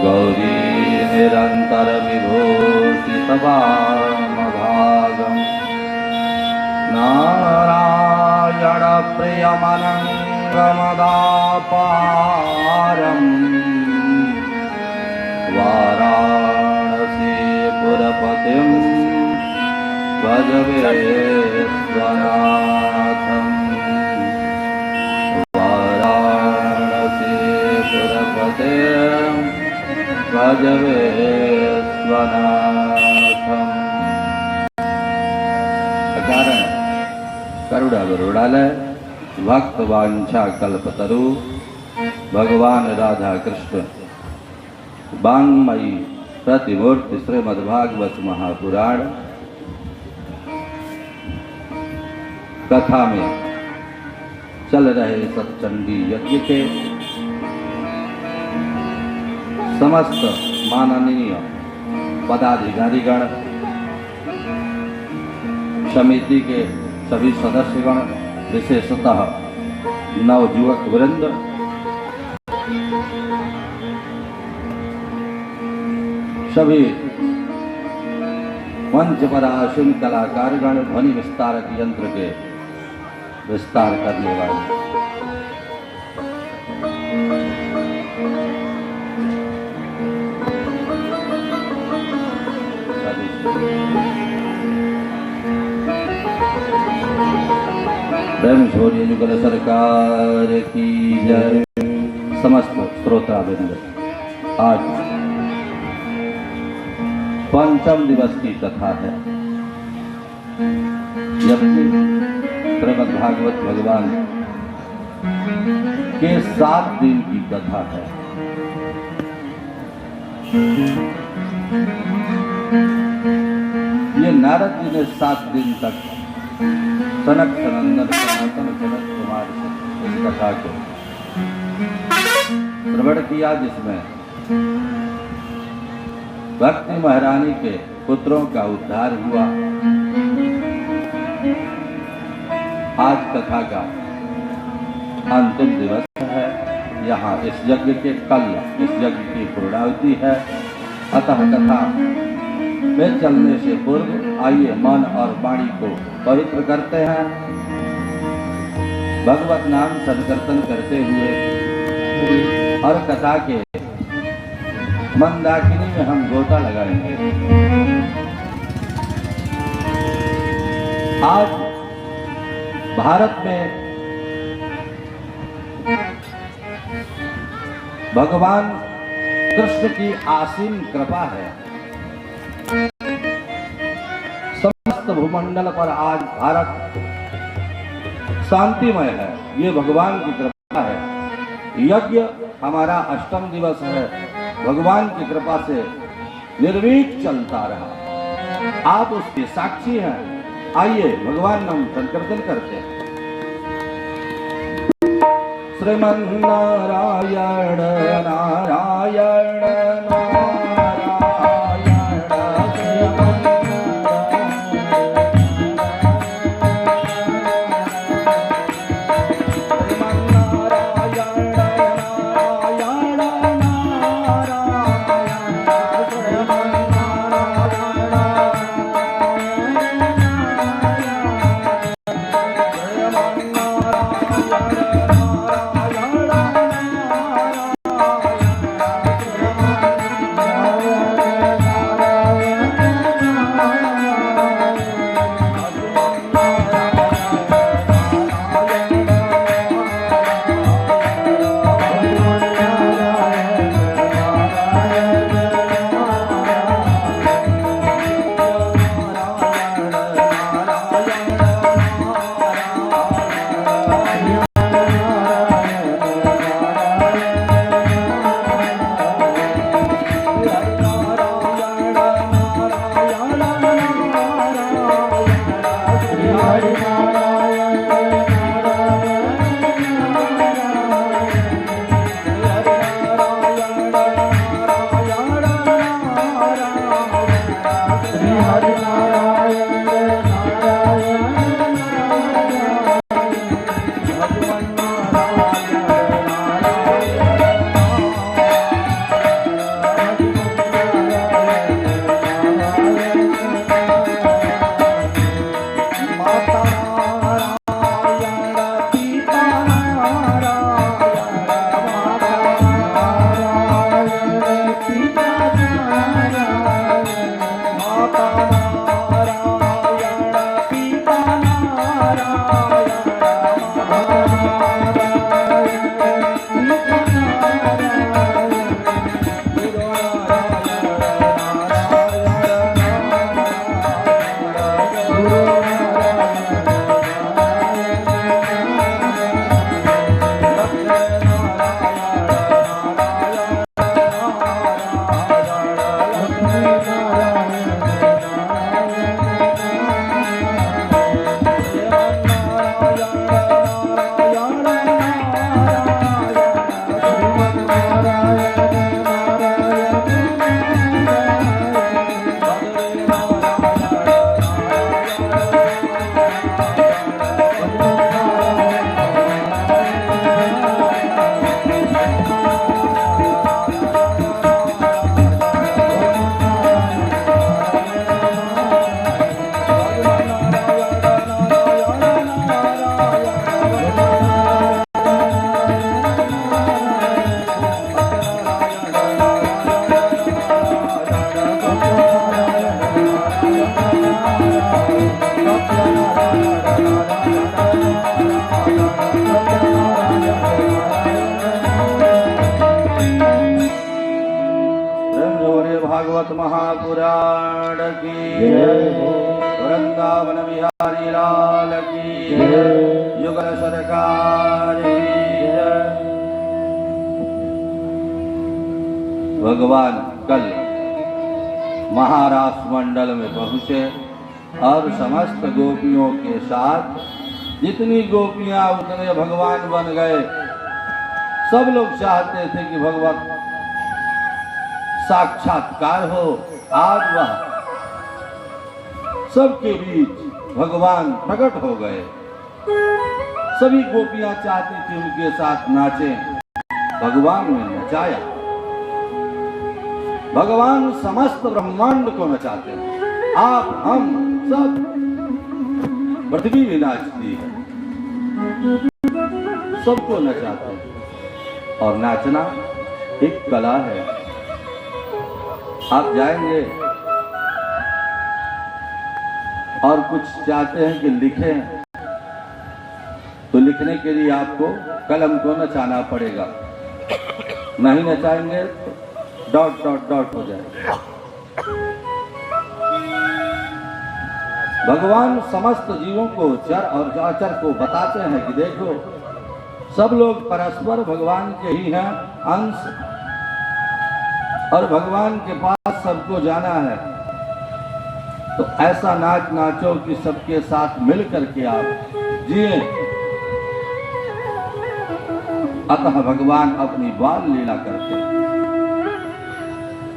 गौरी निरंतर विभूति सभामभागम् नारायण प्रियमनंगमदापारम् वाराणसी पुरपतिं भज विश्वनाथम् वाराणसी पुरपतिं भज विश्वनाथम्। कारण करुणा गरुड़ालय भक्त वांछा कल्पतरु भगवान राधा कृष्ण वांगमयी प्रतिमूर्ति श्रीमद्भागवत महापुराण कथा में चल रहे सत्चंडी यज्ञ के समस्त माननीय पदाधिकारीगण, समिति के सभी सदस्यगण, विशेषतः नवयुवक वृंद, सभी मंच पर आसीन कलाकारगण, ध्वनि विस्तारक यंत्र के विस्तार करने वाले, प्रेम छोड़िए युगल सरकार की जय। समस्त श्रोतावृंद, आज पंचम दिवस की कथा है, जबकि श्रीमद्भागवत भगवान के 7 दिन की कथा है। ये नारद जी ने 7 दिन तक सनक सनंदन सनातन जनक कुमार से इस कथा को श्रवण किया, जिसमें भक्ति महारानी के पुत्रों का उद्धार हुआ। आज कथा का अंतिम दिवस है। यहाँ इस यज्ञ के कल इस यज्ञ की पूर्णाहुति है। अतः कथा में चलने से पूर्व आइए मन और वाणी को पवित्र करते हैं। भगवत नाम संकीर्तन करते हुए और कथा के मंदाकिनी में हम गोता लगाएंगे। आज भारत में भगवान कृष्ण की असीम कृपा है। समस्त भूमंडल पर आज भारत शांतिमय है। ये भगवान की कृपा है। यज्ञ हमारा 8वां दिवस है, भगवान की कृपा से निर्विघ्न चलता रहा। आप उसके साक्षी हैं। आइए भगवान नाम संकीर्तन करते हैं। श्रीमन्नारायण नारायण भागवत महापुराण की वृंदावन बिहारी लाल की युगल सरकार की। भगवान कल महाराष्ट्र मंडल में पहुंचे और समस्त गोपियों के साथ जितनी गोपियां उतने भगवान बन गए। सब लोग चाहते थे कि भगवान साक्षात्कार हो। आज वह सबके बीच भगवान प्रकट हो गए। सभी गोपियां चाहती थी उनके साथ नाचें। भगवान ने नचाया। भगवान समस्त ब्रह्मांड को नचाते हैं। आप हम सब, पृथ्वी भी नाचती है, सबको नचाते हैं। और नाचना एक कला है। आप जाएंगे और कुछ चाहते हैं कि लिखें, तो लिखने के लिए आपको कलम को नचाना पड़ेगा। नहीं नचाएंगे तो डॉट डॉट डॉट हो जाएगा। भगवान समस्त जीवों को चर और अचर को बताते हैं कि देखो, सब लोग परस्पर भगवान के ही हैं अंश, और भगवान के पास सबको जाना है। तो ऐसा नाच नाचो कि सबके साथ मिल करके आप जिए। अतः भगवान अपनी बाल लीला करते।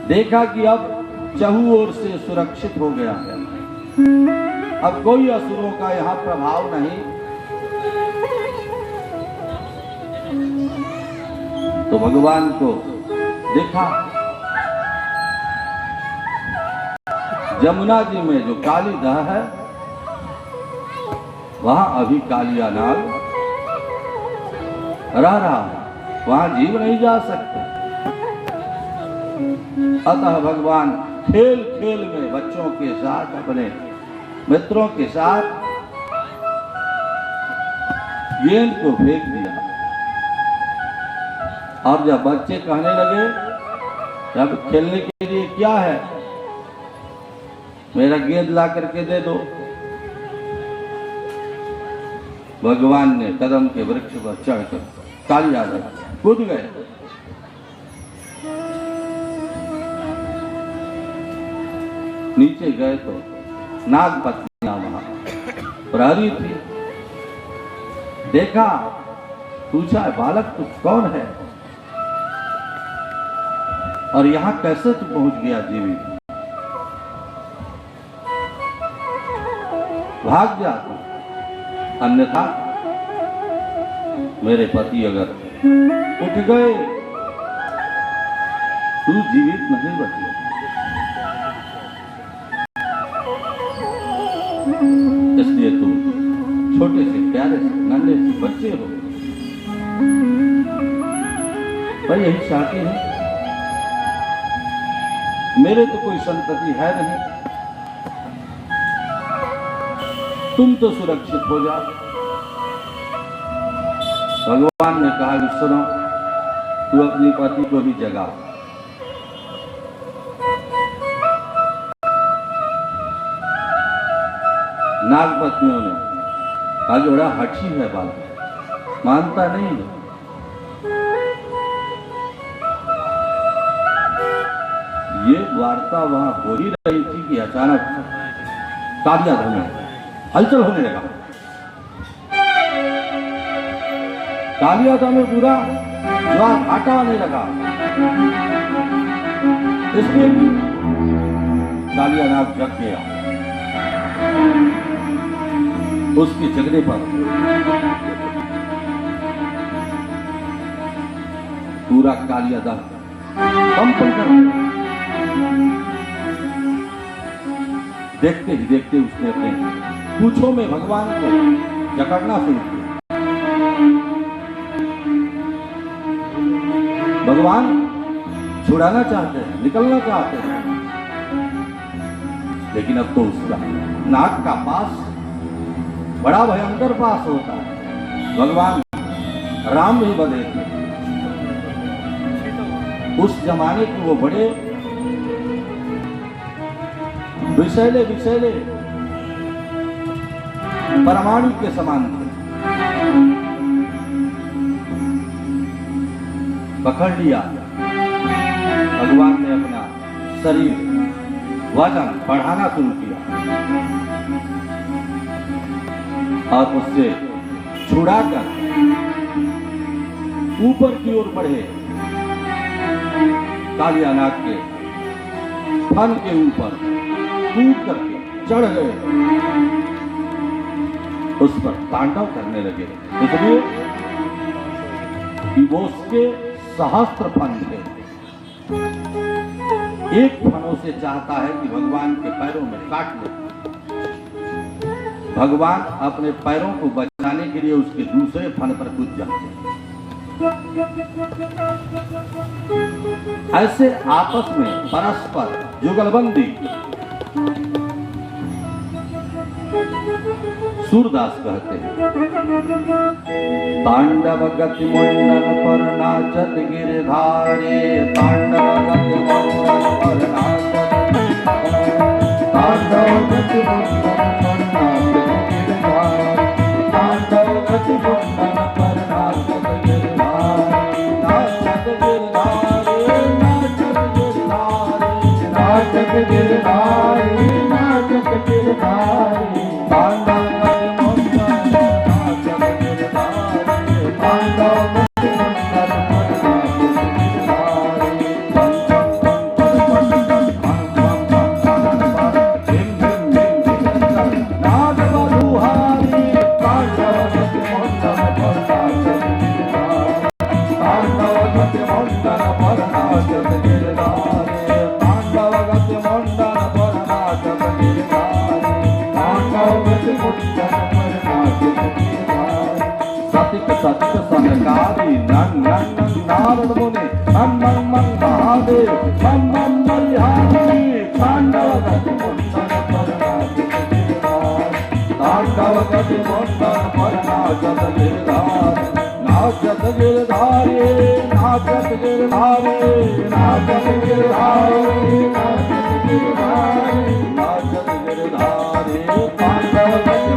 देखा कि अब चहु ओर से सुरक्षित हो गया है। अब कोई असुरों का यहां प्रभाव नहीं। तो भगवान को देखा जमुना जी में जो काली दह है, वहां अभी कालिया नाग रह रहा है, वहां जीव नहीं जा सकते। अतः भगवान खेल खेल में बच्चों के साथ, अपने मित्रों के साथ गेंद को फेंक दिया। और जब बच्चे कहने लगे जब खेलने के लिए क्या है, मेरा गेंद ला करके दे दो, भगवान ने कदम के वृक्ष पर चढ़कर कालिया कूद गए। नीचे गए तो नागपत्नियां वहां प्रहरी थी। देखा, पूछा, बालक तू कौन है और यहां कैसे तू पहुंच गया जीवित? भाग जा तू, अन्यथा मेरे पति अगर उठ गए तू जीवित नहीं बची। इसलिए तुम छोटे से प्यारे से नन्हे से बच्चे हो, पर यही चाहती है, मेरे तो कोई संतति है नहीं, तुम तो सुरक्षित हो जाओ। भगवान ने कहा कि सुनो, तू अपनी पति को भी जगा। नागपत्नियों ने कहा कि बड़ा हठी है बालक, मानता नहीं है। ये वार्ता वहां हो ही रही थी कि अचानक कालिया धन में हलचल होने लगा। कालिया धन में पूरा ज्वार आटा आने लगा। इसलिए कालिया नाग जग गया। उसके जगने पर पूरा कालिया दह कंपन कर, देखते ही देखते उसने अपने पूंछों में भगवान को जकड़ना शुरू किया। भगवान छुड़ाना चाहते हैं, निकलना चाहते हैं, लेकिन अब तो उसका नाक का पास बड़ा भयंकर पास होता है। भगवान राम भी बने थे। उस जमाने के वो बड़े विषैले विषैले परमाणु के समान थे। पकड़ लिया, भगवान ने अपना शरीर वजन बढ़ाना शुरू किया और उससे छुड़ाकर ऊपर की ओर बढ़े। कालियानाग के फन के ऊपर कूद करके चढ़ गए, उस पर तांडव करने लगे। इसलिए कि वो उसके सहस्त्र फन थे। एक फनों से चाहता है कि भगवान के पैरों में काट ले। भगवान अपने पैरों को बचाने के लिए उसके दूसरे फन पर कूद जाते हैं। ऐसे आपस में परस्पर जुगलबंदी सूरदास कहते हैं। तांडव गति मुंडन पर नाचत गिरधारे, तांडव गति मुंडन पर नाचत तांडव गति मुंडन पर नाचत गिरधारे, तांडव गति मुंडन पर नाचत गिरधारे, नाचत गिरधारे, नाचत गिरधारे, नाचत गिरधारे, नाचत गिरधारे, तांडव सत्य संकारी नंग नंग नारद मुनि हम महादेव हम मल्हारी, तांडव गति मुंडन पर नाचत गिरधारे, तांडव गति मुंडन पर नाचत गिरधारे, नाचत गिरधारे, नाचत गिरधारे, नाचत गिरधारे, नाचत गिरधारे, नाचत गिरधारे, तांडव गति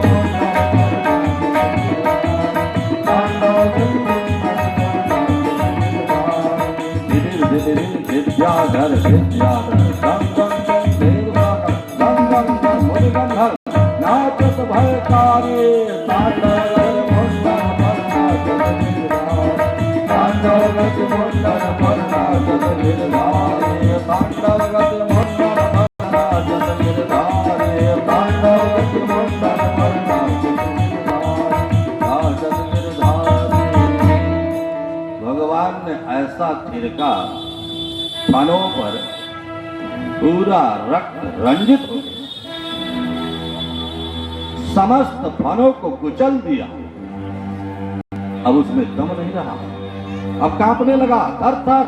विद्याधर विद्याधर गम गम गम देवसागर गम गम गम मुनिगंधर नाचत भयकारी, तांडव मुंडन पर नाचत गिरधारे, तांडव गति मुंडन पर नाचत गिरधारे, तांडव गति मुंडन पर नाचत गिरधारे, तांडव गति मुंडन पर नाचत गिरधारे, नाचत गिरधारे। भगवान ने ऐसा थिरका फनों पर पूरा रक्त रंजित हो, समस्त फनों को कुचल दिया। अब उसमें दम नहीं रहा, अब कांपने लगा थर थर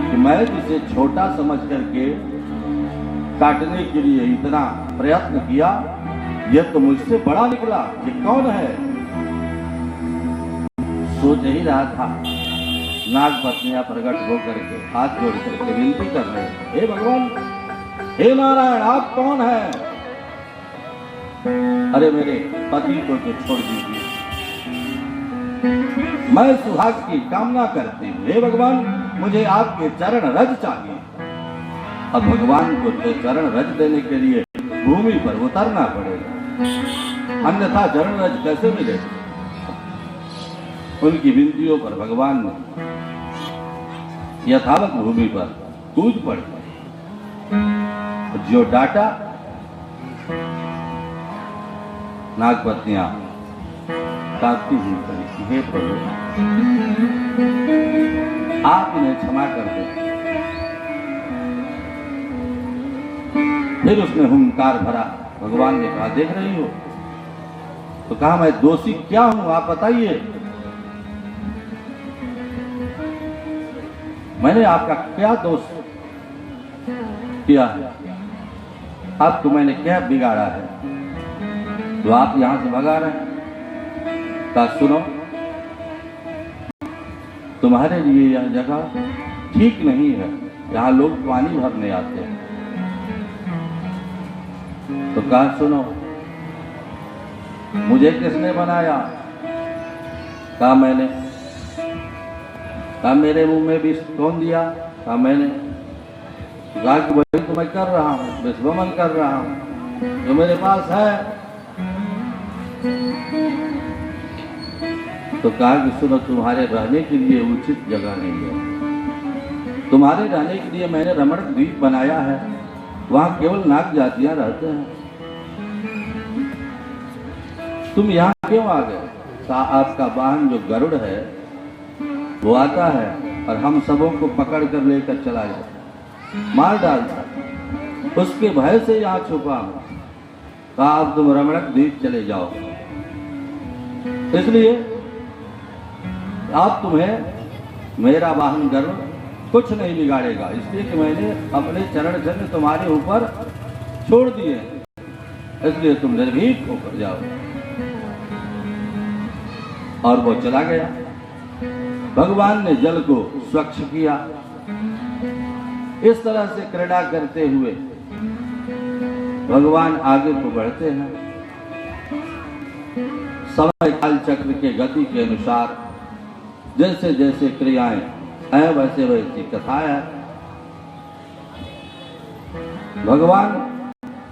कि मैं जिसे छोटा समझ करके काटने के लिए इतना प्रयत्न किया, यह तो मुझसे बड़ा निकला। ये कौन है? सोच ही रहा था। नाग पत्नियां प्रकट होकर के हाथ जोड़ करके विनती कर रहे, हे भगवान, हे नारायण, आप कौन हैं? अरे मेरे पति को तो छोड़ दीजिए, मैं सुहाग की कामना करती हूँ। हे भगवान, मुझे आपके चरण रज चाहिए। अब भगवान को तो चरण रज देने के लिए भूमि पर उतरना पड़ेगा, अन्यथा चरण रज कैसे मिलेगा? उनकी विनतियों पर भगवान ने यथावत भूमि पर कूद पड़े, जो डाटा नागपत्नियां कांपती हुई कही, हे प्रभु, आप इन्हें क्षमा कर दें। फिर उसने हुंकार भरा। भगवान ने कहा, देख रही हो? तो कहा, मैं दोषी क्या हूं, आप बताइए। मैंने आपका क्या दोष किया है? आपको मैंने क्या बिगाड़ा है तो आप यहां से भगा रहे हैं? कहा, सुनो, तुम्हारे लिए यह जगह ठीक नहीं है, यहाँ लोग पानी भरने आते हैं, तो कहा सुनो, मुझे किसने बनाया? कहा मैंने। कहा मेरे मुंह में विष कौन दिया? कहा मैंने। कहा कि वही तो मैं कर रहा हूं, विश्वमन कर रहा हूं जो मेरे पास है। तो कहा कि सुनो, तुम्हारे रहने के लिए उचित जगह नहीं है। तुम्हारे रहने के लिए मैंने रमण द्वीप बनाया है, वहां केवल नाग जातियां रहते हैं। तुम यहाँ क्यों आ गए? आपका वाहन जो गरुड़ है वो आता है और हम सबों को पकड़ कर लेकर चला जाता है, मार डालता है। उसके भय से यहाँ छुपा हूं। कहा अब तुम रमणक द्वीप चले जाओ, इसलिए अब तुम्हें मेरा वाहन गरुड़ कुछ नहीं बिगाड़ेगा, इसलिए कि मैंने अपने चरण चिन्ह तुम्हारे ऊपर छोड़ दिए, इसलिए तुम निर्भीक होकर जाओ। और वो चला गया। भगवान ने जल को स्वच्छ किया। इस तरह से क्रीड़ा करते हुए भगवान आगे को बढ़ते हैं। समय काल चक्र के गति के अनुसार जैसे जैसे क्रियाएं हैं वैसे वैसी कथाएं हैं। भगवान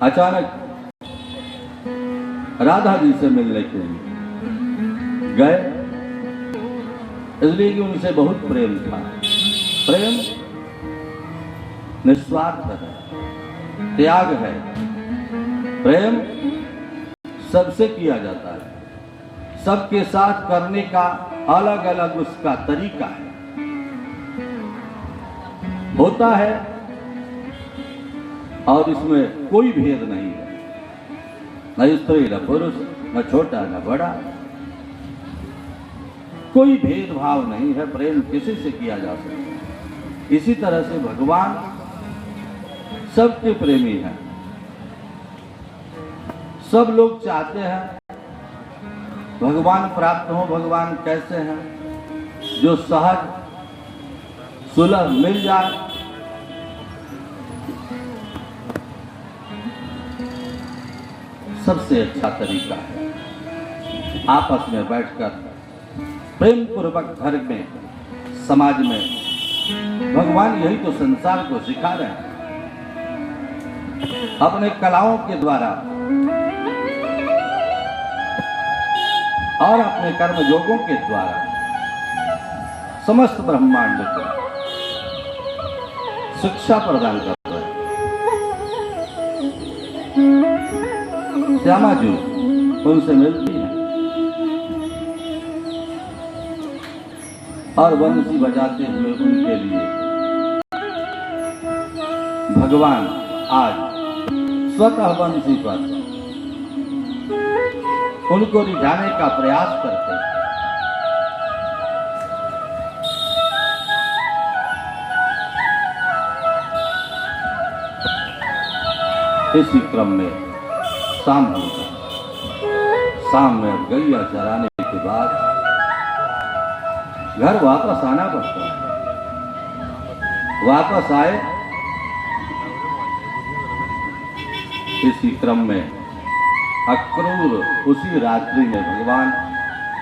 अचानक राधा जी से मिलने के लिए गए, इसलिए कि उनसे बहुत प्रेम था। प्रेम निस्वार्थ है, त्याग है। प्रेम सबसे किया जाता है, सबके साथ करने का अलग अलग उसका तरीका है, होता है, और इसमें कोई भेद नहीं है, न स्त्री न पुरुष, न छोटा न बड़ा, कोई भेदभाव नहीं है। प्रेम किसी से किया जा सकता है। इसी तरह से भगवान सबके प्रेमी हैं। सब लोग चाहते हैं भगवान प्राप्त हो। भगवान कैसे हैं? जो सहज सुलभ मिल जाए, सबसे अच्छा तरीका है आपस में बैठकर प्रेम पूर्वक घर में, समाज में। भगवान यही तो संसार को सिखा रहे हैं अपने कलाओं के द्वारा और अपने कर्म योगों के द्वारा समस्त ब्रह्मांड को शिक्षा प्रदान कर रहे हैं। श्यामा जी उनसे मिलती है और बंसी बजाते हुए उनके लिए भगवान आज स्वतः बंसी पर उनको रिझाने का प्रयास करते हैं। इसी क्रम में शाम होगा। शाम में गैया चराने के बाद घर वापस आना पड़ता है। वापस आए, इसी क्रम में अक्रूर उसी रात्रि में भगवान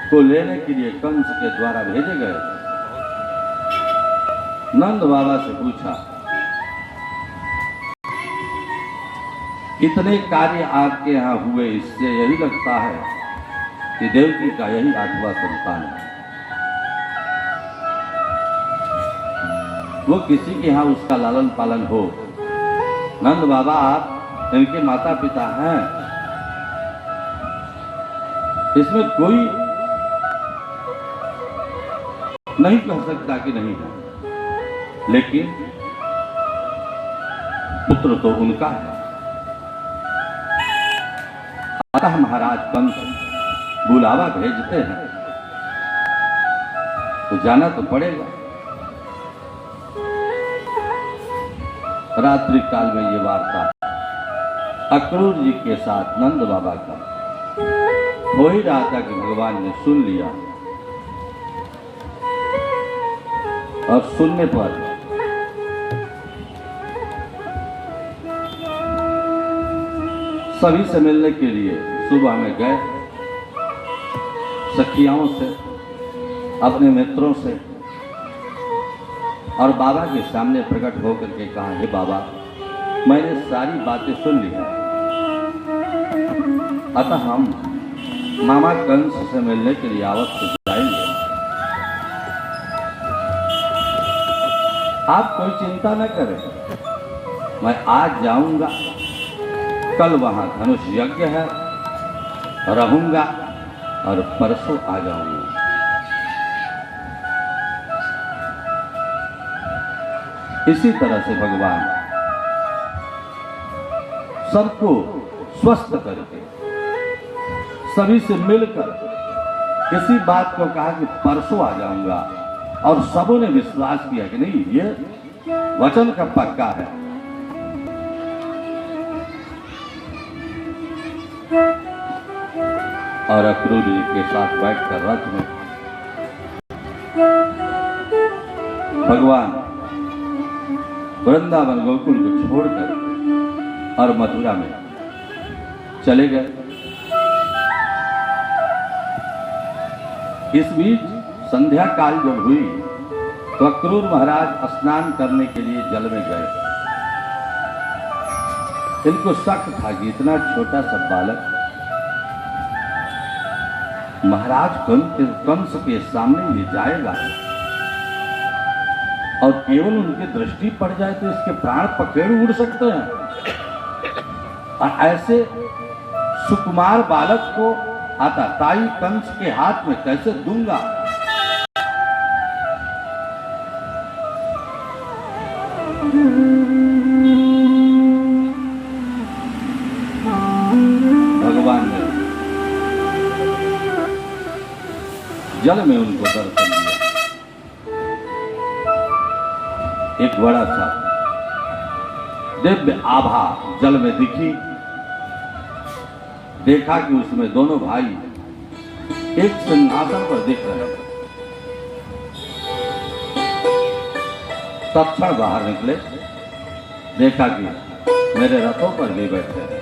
को लेने के लिए कंस के द्वारा भेजे गए। नंद बाबा से पूछा, इतने कार्य आपके यहाँ हुए, इससे यही लगता है कि देवकी का यही 8वां संतान है। वो किसी के यहाँ उसका लालन पालन हो। नंद बाबा आप इनके माता पिता हैं, इसमें कोई नहीं कह सकता कि नहीं है, लेकिन पुत्र तो उनका है। अतः महाराज कंस बुलावा भेजते हैं तो जाना तो पड़ेगा। रात्रि काल में ये वार्ता अक्रूर जी के साथ नंद बाबा का हो ही रहा था कि भगवान ने सुन लिया, और सुनने पर सभी से मिलने के लिए सुबह में गए, सखियाओं से, अपने मित्रों से, और बाबा के सामने प्रकट होकर के कहा, हे बाबा, मैंने सारी बातें सुन ली हैं, अतः हम मामा कंस से मिलने के लिए अवश्य जाएंगे। आप कोई चिंता न करें, मैं आज जाऊंगा, कल वहां धनुष यज्ञ है, रहूंगा और परसों आ जाऊंगा। इसी तरह से भगवान सबको स्वस्थ करके, सभी से मिलकर किसी बात को कहा कि परसों आ जाऊंगा, और सबों ने विश्वास किया कि नहीं, ये वचन का पक्का है। और अक्रूर जी के साथ बैठकर रथ में भगवान वृंदावन गोकुल को छोड़कर और मथुरा में चले गए। इस बीच संध्या काल जब हुई तो अक्रूर महाराज स्नान करने के लिए जल में गए। इनको शक था कि इतना छोटा सा बालक महाराज कंस के सामने ले जाएगा, और केवल उनकी दृष्टि पड़ जाए तो इसके प्राण पखेरु उड़ सकते हैं। और ऐसे सुकुमार बालक को आता ताई कंस के हाथ में कैसे दूंगा। भगवान ने जल में उनको दर्शन दिया। एक बड़ा सा दिव्य आभा जल में दिखी। देखा कि उसमें दोनों भाई एक सिंहासन पर दिख रहे हैं। तत्क्षण बाहर निकले, देखा कि मेरे रथों पर भी बैठे हैं।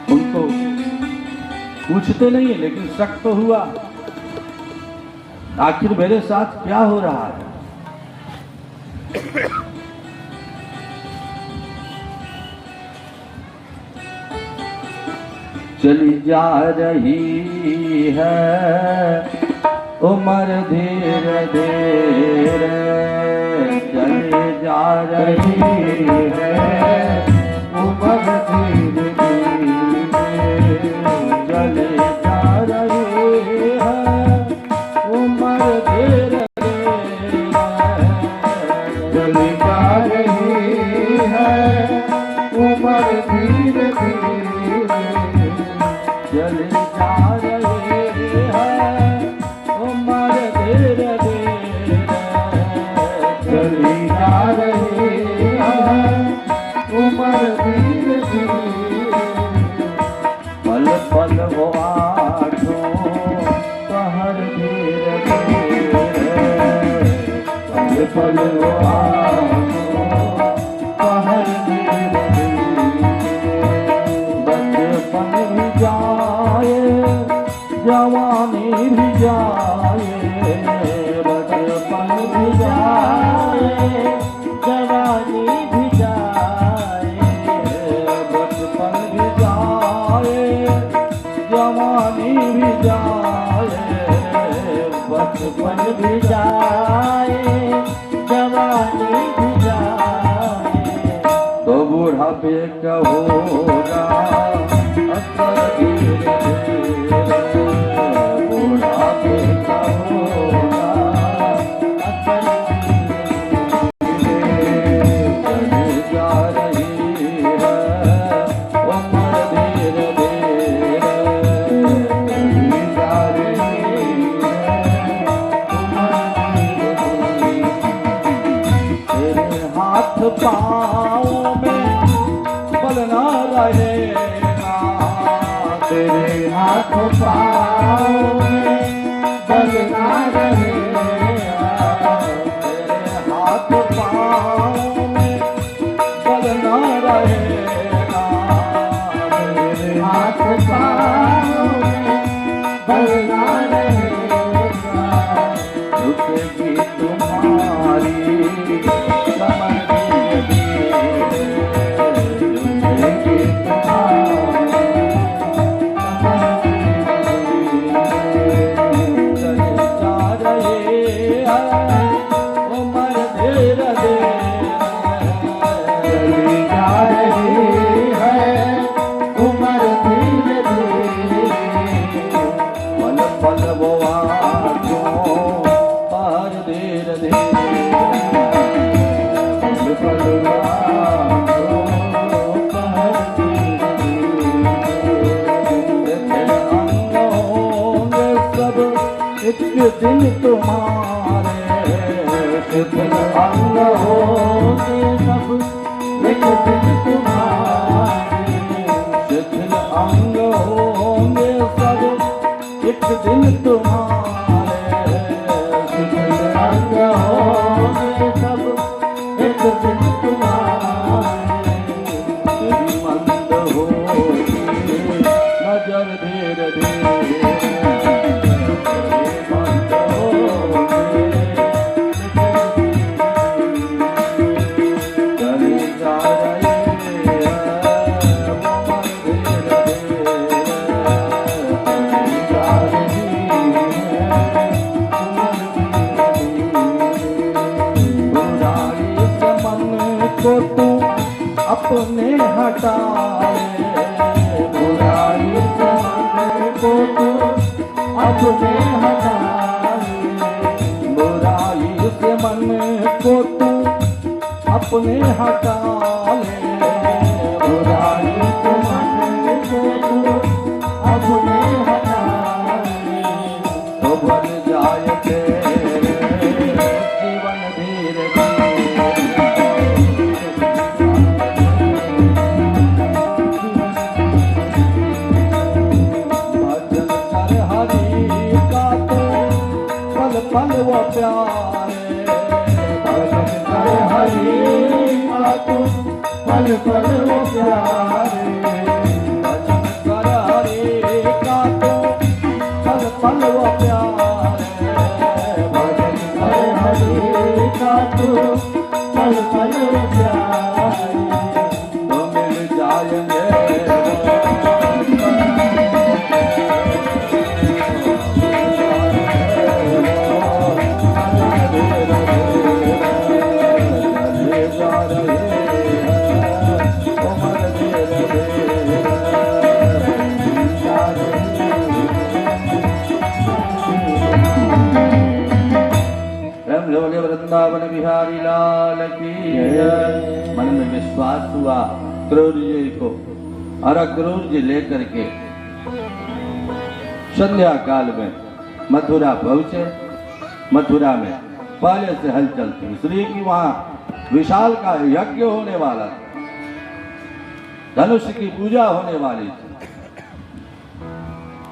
उनको पूछते नहीं है, लेकिन शक तो हुआ, आखिर मेरे साथ क्या हो रहा है। चली जा रही है उम्र धीरे धीरे, चली जा रही है उम्र धीरे धीरे, चली जा रही है उम्र धीरे धीरे, चली जा रही है उम्र धीरे धीरे, चली जा रही है उम्र धीरे धीरे, चली जा रही है उम्र धीरे धीरे। पल पल वो आठों पहर धीरे धीरे, पल पल वो आठों पहर धीरे धीरे, बचपन भी जाए जवानी भी जाए, बचपन भी जाए जवानी भी जाए, बचपन भी जाए जवानी भी जाए, बचपन भी जाए जवानी भी जाए, तो बुढ़ापे का होगा असर धीरे धीरे, बुढ़ापे का होगा असर धीरे धीरे, चली जा रही है उम्र धीरे धीरे, चली जा रही है उम्र धीरे धीरे। तेरे हाथ पाँव में बल ना रहेगा, तेरे हाथ पाँव में बल ना रहेगा, तेरे हाथ पाँव में वो पर धीर धीरे एक दिन तुम्हारे शिथिल अंग होंगे सब, एक दिन तुम्हारे शिथिल अंग होंगे सब, एक दिन तुम्हारे शिथिल अंग होंगे सब, एक दिन तुम्हारे मंद होगी नजर धीरे धीरे अपने हटाए, बुराई से मन को तू अपने हटाए, बुराई से मन को तू अपने हटा ले, बुराई से मन को तू अपने हटा ले, तो बन जाए तेरे जीवन धीरे पल वो प्यारे, भजन कर हरि का तू पल पल वो प्यारे, भजन कर हरि का तू पल पल वो प्यारे, भजन कर हरि का तू पल पल वो प्यारे, तो मिल जाएंगे वृंदावन बिहारी लाल की जय। मन में विश्वास हुआ क्रूर जी को, और क्रूर जी लेकर के संध्या काल में मथुरा पहुंचे। मथुरा में पहले से हलचल थी, इसलिए कि वहां विशाल का यज्ञ होने वाला था, धनुष की पूजा होने वाली थी।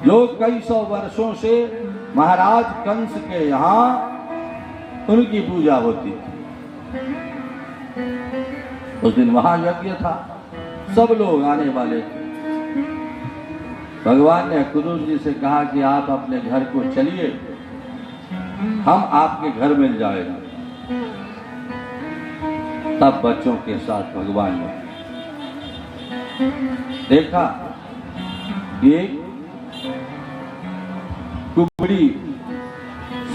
जो कई सौ वर्षों से महाराज कंस के यहाँ उनकी पूजा होती थी। उस दिन वहां यज्ञ था, सब लोग आने वाले थे। भगवान ने क्रूर जी से कहा कि आप अपने घर को चलिए, हम आपके घर मिल जाएंगे। तब बच्चों के साथ भगवान ने देखा एक कुबड़ी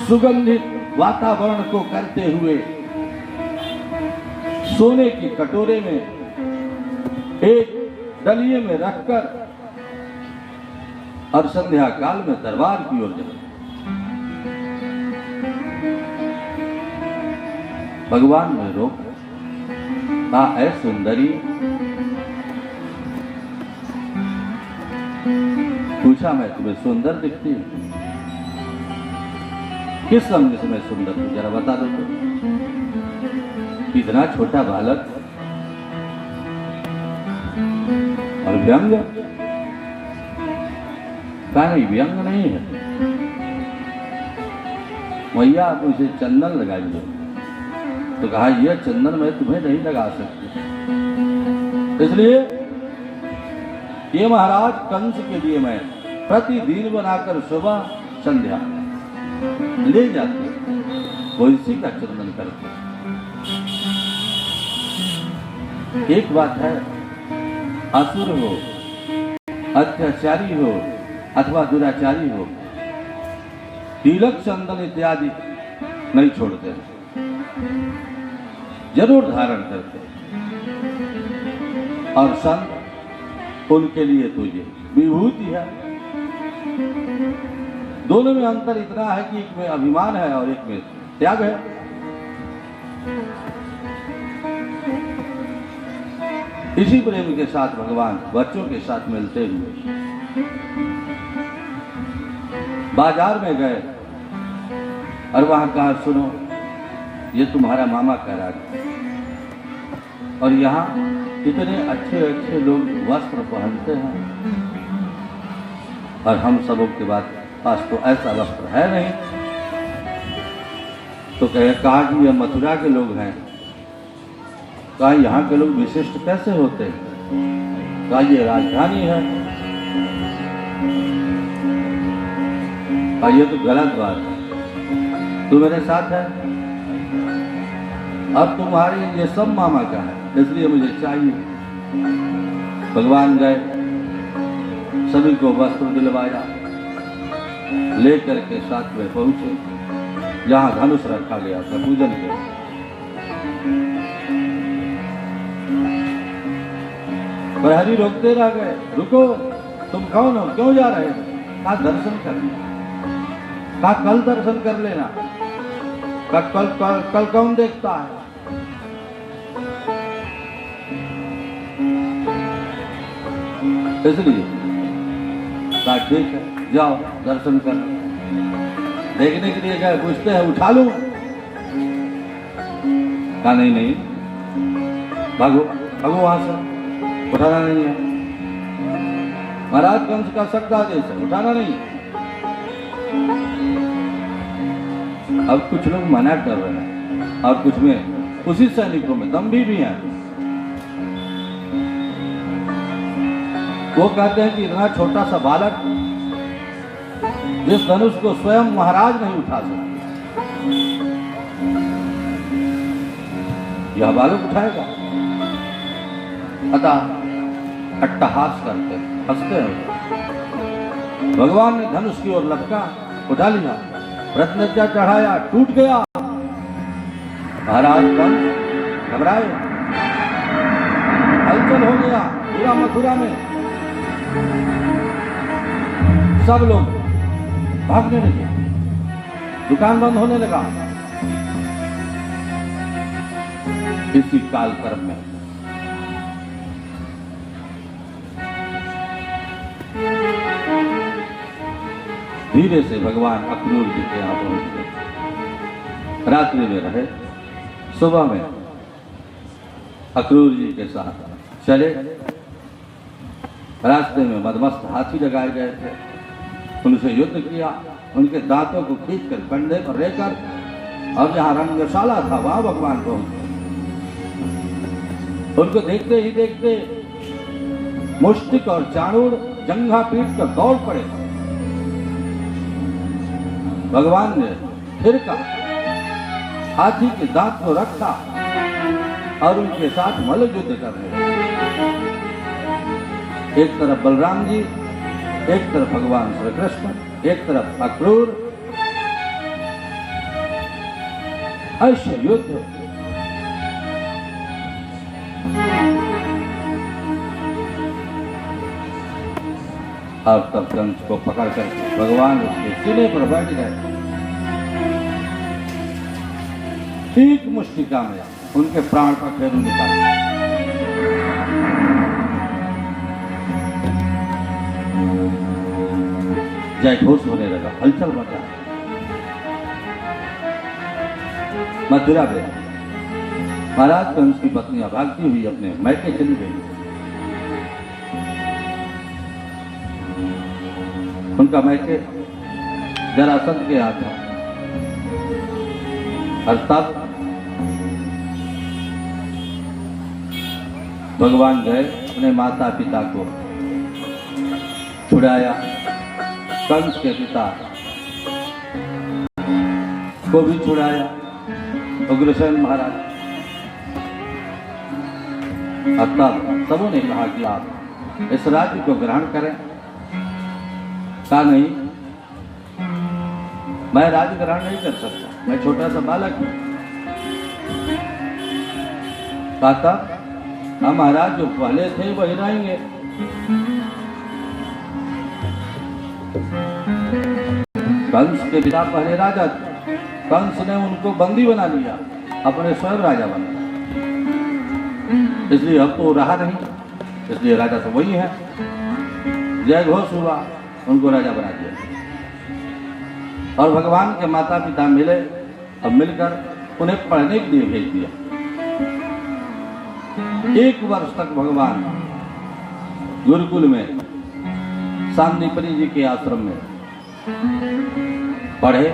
सुगंधित वातावरण को करते हुए सोने की कटोरे में एक डलिये में रखकर और संध्या काल में दरबार की ओर चले। भगवान ने रोक कहा, ऐ सुंदरी, पूछा मैं तुम्हें सुंदर दिखती हूं? किस समझ से मैं सुंदर हूं, जरा बता दो तो। इतना छोटा बालक और व्यंग, कहा नहीं व्यंग नहीं है, मैया आप उसे चंदन लगाइए। तो कहा यह चंदन मैं तुम्हें नहीं लगा सकती, इसलिए ये महाराज कंस के लिए मैं प्रतिदिन बनाकर सुबह संध्या ले जाते, वो इसी का चंदन करते। एक बात है, असुर हो, अत्याचारी हो अथवा दुराचारी हो, तिलक चंदन इत्यादि नहीं छोड़ते, जरूर धारण करते। और संत उनके लिए तो ये विभूति है। दोनों में अंतर इतना है कि एक में अभिमान है और एक में त्याग है। इसी प्रेम के साथ भगवान बच्चों के साथ मिलते हुए बाजार में गए और वहां कहा, सुनो ये तुम्हारा मामा कह रहा है, और यहाँ इतने अच्छे अच्छे लोग वस्त्र पहनते हैं और हम सबों के पास तो ऐसा वस्त्र है नहीं। तो कहा कि ये मथुरा के लोग हैं। कहा यहाँ के लोग विशिष्ट कैसे होते हैं? कहा ये राजधानी है। कहा ये तो गलत बात है, तू मेरे साथ है, अब तुम्हारे ये सब मामा का है, इसलिए मुझे चाहिए। भगवान गए, सभी को वस्त्र दिलवाया, लेकर के साथ में पहुंचे जहां धनुष रखा गया था पूजन के। प्रहरी रोकते रह गए, रुको, तुम कौन हो, क्यों जा रहे हो? कहा दर्शन करना। कहा कल दर्शन कर लेना। कहा कल कौन देखता है? इसलिए कहा ठीक है, जाओ दर्शन कर। देखने के लिए गए, पूछते हैं उठा लूं? कहा नहीं नहीं, भागो भागो वहां से, उठाना नहीं है। महाराज कंस का सख्त आदेश है, उठाना नहीं। अब कुछ लोग मना कर रहे हैं और कुछ में उसी सैनिकों में दम्भी भी हैं। वो कहते हैं कि इतना छोटा सा बालक जिस धनुष को स्वयं महाराज नहीं उठा सकते, यह बालक उठाएगा। अतः अट्टहास करते हंसते हैं। भगवान ने धनुष की ओर लपका, उठा लिया, रत्नज्जा चढ़ाया, टूट गया। महाराज कंस घबराए, हलचल हो गया पूरा मथुरा में। सब लोग भागने लगे, दुकान बंद होने लगा। इसी कालक्रम में धीरे से भगवान अक्रूर जी के यहाँ पहुंच गए। रात्रि में रहे, सुबह में अक्रूर जी के साथ चले। रास्ते में मदमस्त हाथी लगाए गए थे, उनसे युद्ध किया, उनके दांतों को खींचकर कंधे पर लेकर, और जहाँ रंगशाला था वहां भगवान पहुंचे। उनको देखते ही देखते मुष्टिक और चाणूर जंघा पीट कर दौड़ पड़े। भगवान ने फिर का हाथी के दांत को रखा और उनके साथ मल्ल युद्ध करने लगे। एक तरफ बलराम जी, एक तरफ भगवान श्री कृष्ण, एक तरफ अक्रूर। ऐसे युद्ध और तब कंस को पकड़ कर भगवान उसके सीने पर बैठ गए। ठीक मुष्टिका में उनके प्राण का फेरू निकाल। जयघोष होने लगा, हलचल मचा। मथुरा में महाराज कंस की पत्नियां भागती हुई अपने मैके चली गई। उनका मैके जरासंध के यहाँ था, और तब भगवान गए, अपने माता पिता को छुड़ाया। कंस के पिता को भी छुड़ाया, उग्रसेन महाराज। और तब सबों ने कहा कि आप इस राज्य को ग्रहण करें। कहा नहीं, मैं राज्य ग्रहण नहीं कर सकता, मैं छोटा सा बालक हूं। कहा तब हम महाराज जो पहले थे वही रहेंगे। कंस के पिता पहले राजा थे, कंस ने उनको बंदी बना लिया, अपने स्वयं राजा बना, इसलिए अब तो रहा नहीं, इसलिए राजा तो वही है। जय घोष हुआ, उनको राजा बना दिया। और भगवान के माता पिता मिले, अब मिलकर उन्हें पढ़ने के लिए भेज दिया। 1 वर्ष तक भगवान गुरुकुल में सांदीपनि जी के आश्रम में पढ़े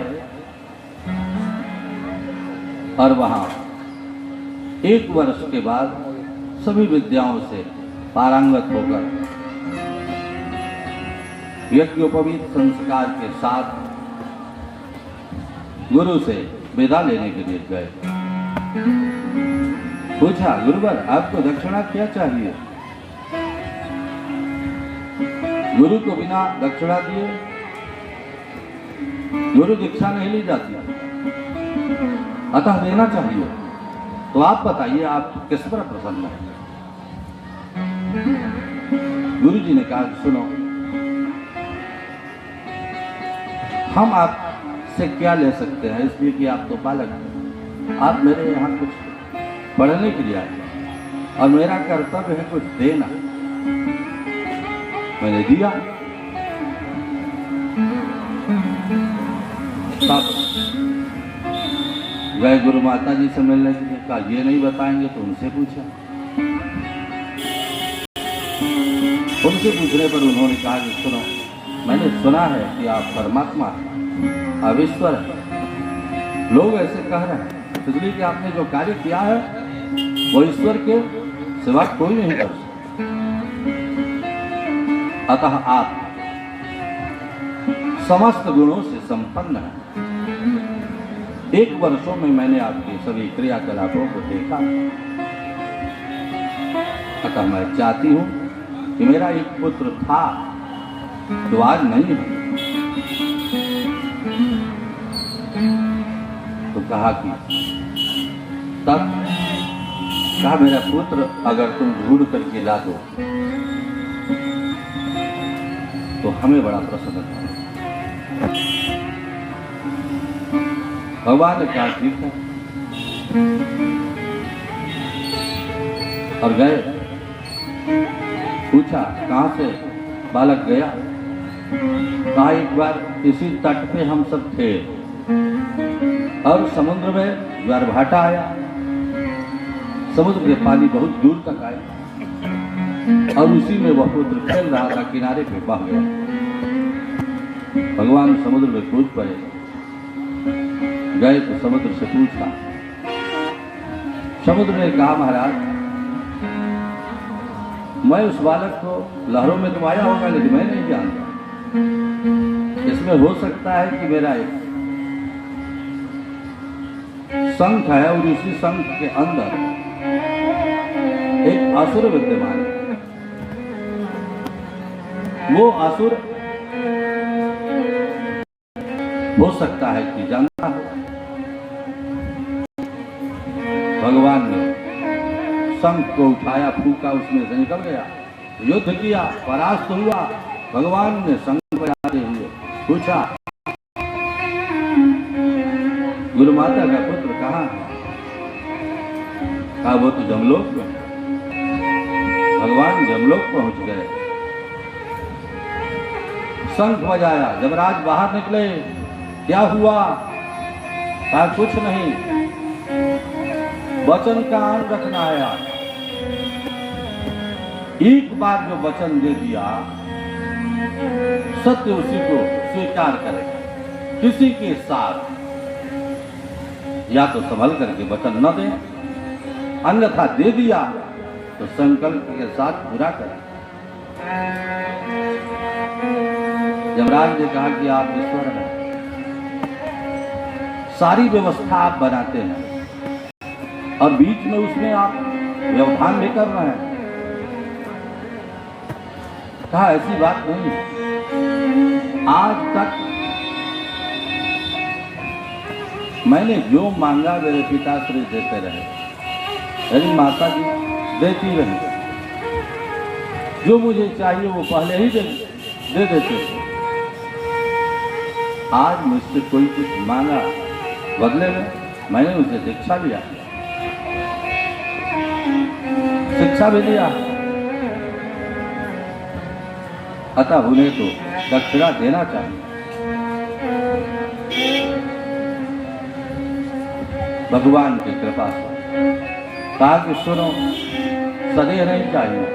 और वहां 1 वर्ष के बाद सभी विद्याओं से पारंगत होकर यज्ञोपवीत संस्कार के साथ गुरु से विदा लेने के लिए गए। पूछा, गुरुवर आपको दक्षिणा क्या चाहिए? गुरु को बिना दक्षिणा दिए गुरु दीक्षा नहीं ली जाती, अतः देना चाहिए। तो आप बताइए, आप किस पर प्रसन्न हैं? गुरु जी ने कहा, सुनो, हम आपसे क्या ले सकते हैं, इसलिए कि आप तो बालक हैं, आप मेरे यहाँ कुछ पढ़ने के लिए आए और मेरा कर्तव्य है कुछ देना। मैंने दिया। गए गुरु माता जी से मिलने के लिए, कहा ये नहीं बताएंगे तो उनसे पूछा। उनसे पूछने पर उन्होंने कहा कि सुनो, मैंने सुना है कि आप परमात्मा आप ईश्वर हैं। लोग ऐसे कह रहे हैं, इसलिए कि आपने जो कार्य किया है वो ईश्वर के सिवा कोई नहीं कर सकता। अतः आप समस्त गुणों से संपन्न हैं। 1 वर्षों में मैंने आपके सभी क्रियाकलापों को देखा, अतः मैं चाहती हूं कि मेरा एक पुत्र था जो आज नहीं है। तो कहा कि तब कहा, मेरा पुत्र अगर तुम ढूंढ करके ला दो तो हमें बड़ा प्रसन्न था। भगवान ने कहा ठीक है, और गए। पूछा कहां से बालक गया? कहा एक बार इसी तट पे हम सब थे और समुद्र में ज्वारभाटा आया, समुद्र के पानी बहुत दूर तक आया और उसी में वह पुत्र खेल रहा था, किनारे पे बह गया। भगवान समुद्र में कूद पड़े। गए तो समुद्र से पूछा। समुद्र ने कहा, महाराज मैं उस बालक को लहरों में तो आया होगा लेकिन मैं नहीं जानता। इसमें हो सकता है कि मेरा एक शंख है और उसी शंख के अंदर एक असुर विद्यमान है। वो असुर हो सकता है कि जानता हो। भगवान ने शंख को उठाया, फूका, उसमें से निकल गया, युद्ध किया, परास्त हुआ। भगवान ने शंख बजाते हुए पूछा, गुरु माता का पुत्र कहाँ है? कहा वो तो जमलोक में। भगवान जमलोक पहुंच गए, शंख बजाया। जमराज बाहर निकले, क्या हुआ? कहा कुछ नहीं, वचन का आन रखना आया। एक बार जो वचन दे दिया, सत्य उसी को स्वीकार करेगा। किसी के साथ या तो संभल करके वचन न दे, अन्यथा दे दिया तो संकल्प के साथ पूरा करें। यमराज ने कहा कि आप ईश्वर हैं, सारी व्यवस्था आप बनाते हैं और बीच में उसमें आप व्यवधान भी कर रहे हैं। कहा ऐसी बात नहीं है। आज तक मैंने जो मांगा मेरे पिताश्री देते रहे, मेरी माता जी देती रही। जो मुझे चाहिए वो पहले ही दे देते थे। आज मुझसे कोई कुछ मांगा, बदले में मैंने उसे शिक्षा लिया, शिक्षा भी लिया, अतः उन्हें तो दक्षिणा देना चाहिए। भगवान की कृपा से कहा कि सुनो, सदैव नहीं चाहिए,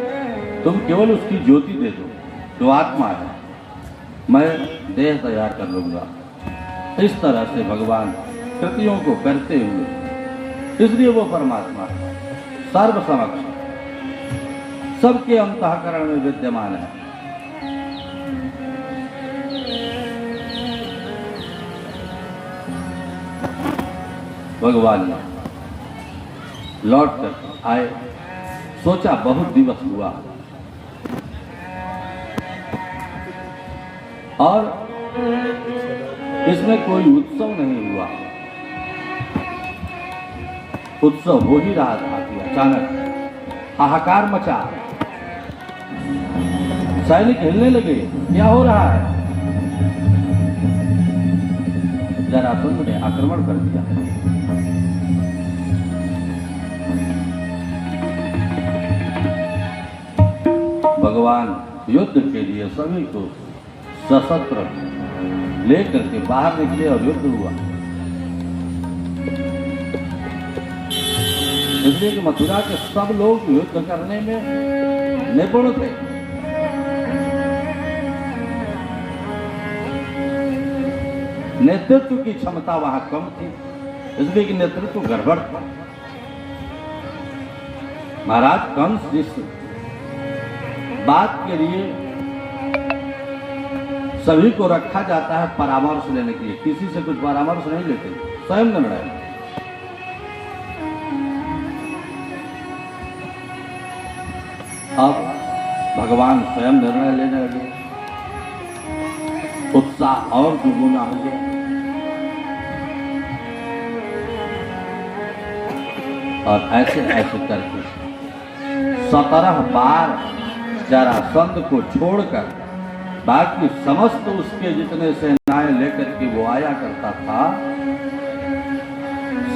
तुम केवल उसकी ज्योति दे दो जो आत्मा है, मैं देह तैयार कर लूंगा। इस तरह से भगवान कृतियों को करते हुए, इसलिए वो परमात्मा है, सर्व समक्ष सबके अंतःकरण में विद्यमान है। भगवान लौट कर आए, सोचा बहुत दिवस हुआ और इसमें कोई उत्सव नहीं हुआ। उत्सव हो ही रहा था कि अचानक हाहाकार मचा, सैनिक हिलने लगे, क्या हो रहा है? जरासंध ने आक्रमण कर दिया। भगवान युद्ध के लिए सभी को सशस्त्र लेकर के बाहर निकले और युद्ध हुआ। इसलिए कि मथुरा के सब लोग युद्ध करने में निपुण थे। नेतृत्व की क्षमता वहां कम थी, इसलिए कि नेतृत्व गड़बड़ था। महाराज कंस जिस बात के लिए सभी को रखा जाता है परामर्श लेने के लिए, किसी से कुछ परामर्श नहीं लेते, स्वयं निर्णय। अब भगवान स्वयं निर्णय लेने लगे, उत्साह और दुगुना हो गया। और ऐसे ऐसे करके 17 बार जरासंध को छोड़कर बाकी समस्त उसके जितने सेनाएं लेकर के वो आया करता था,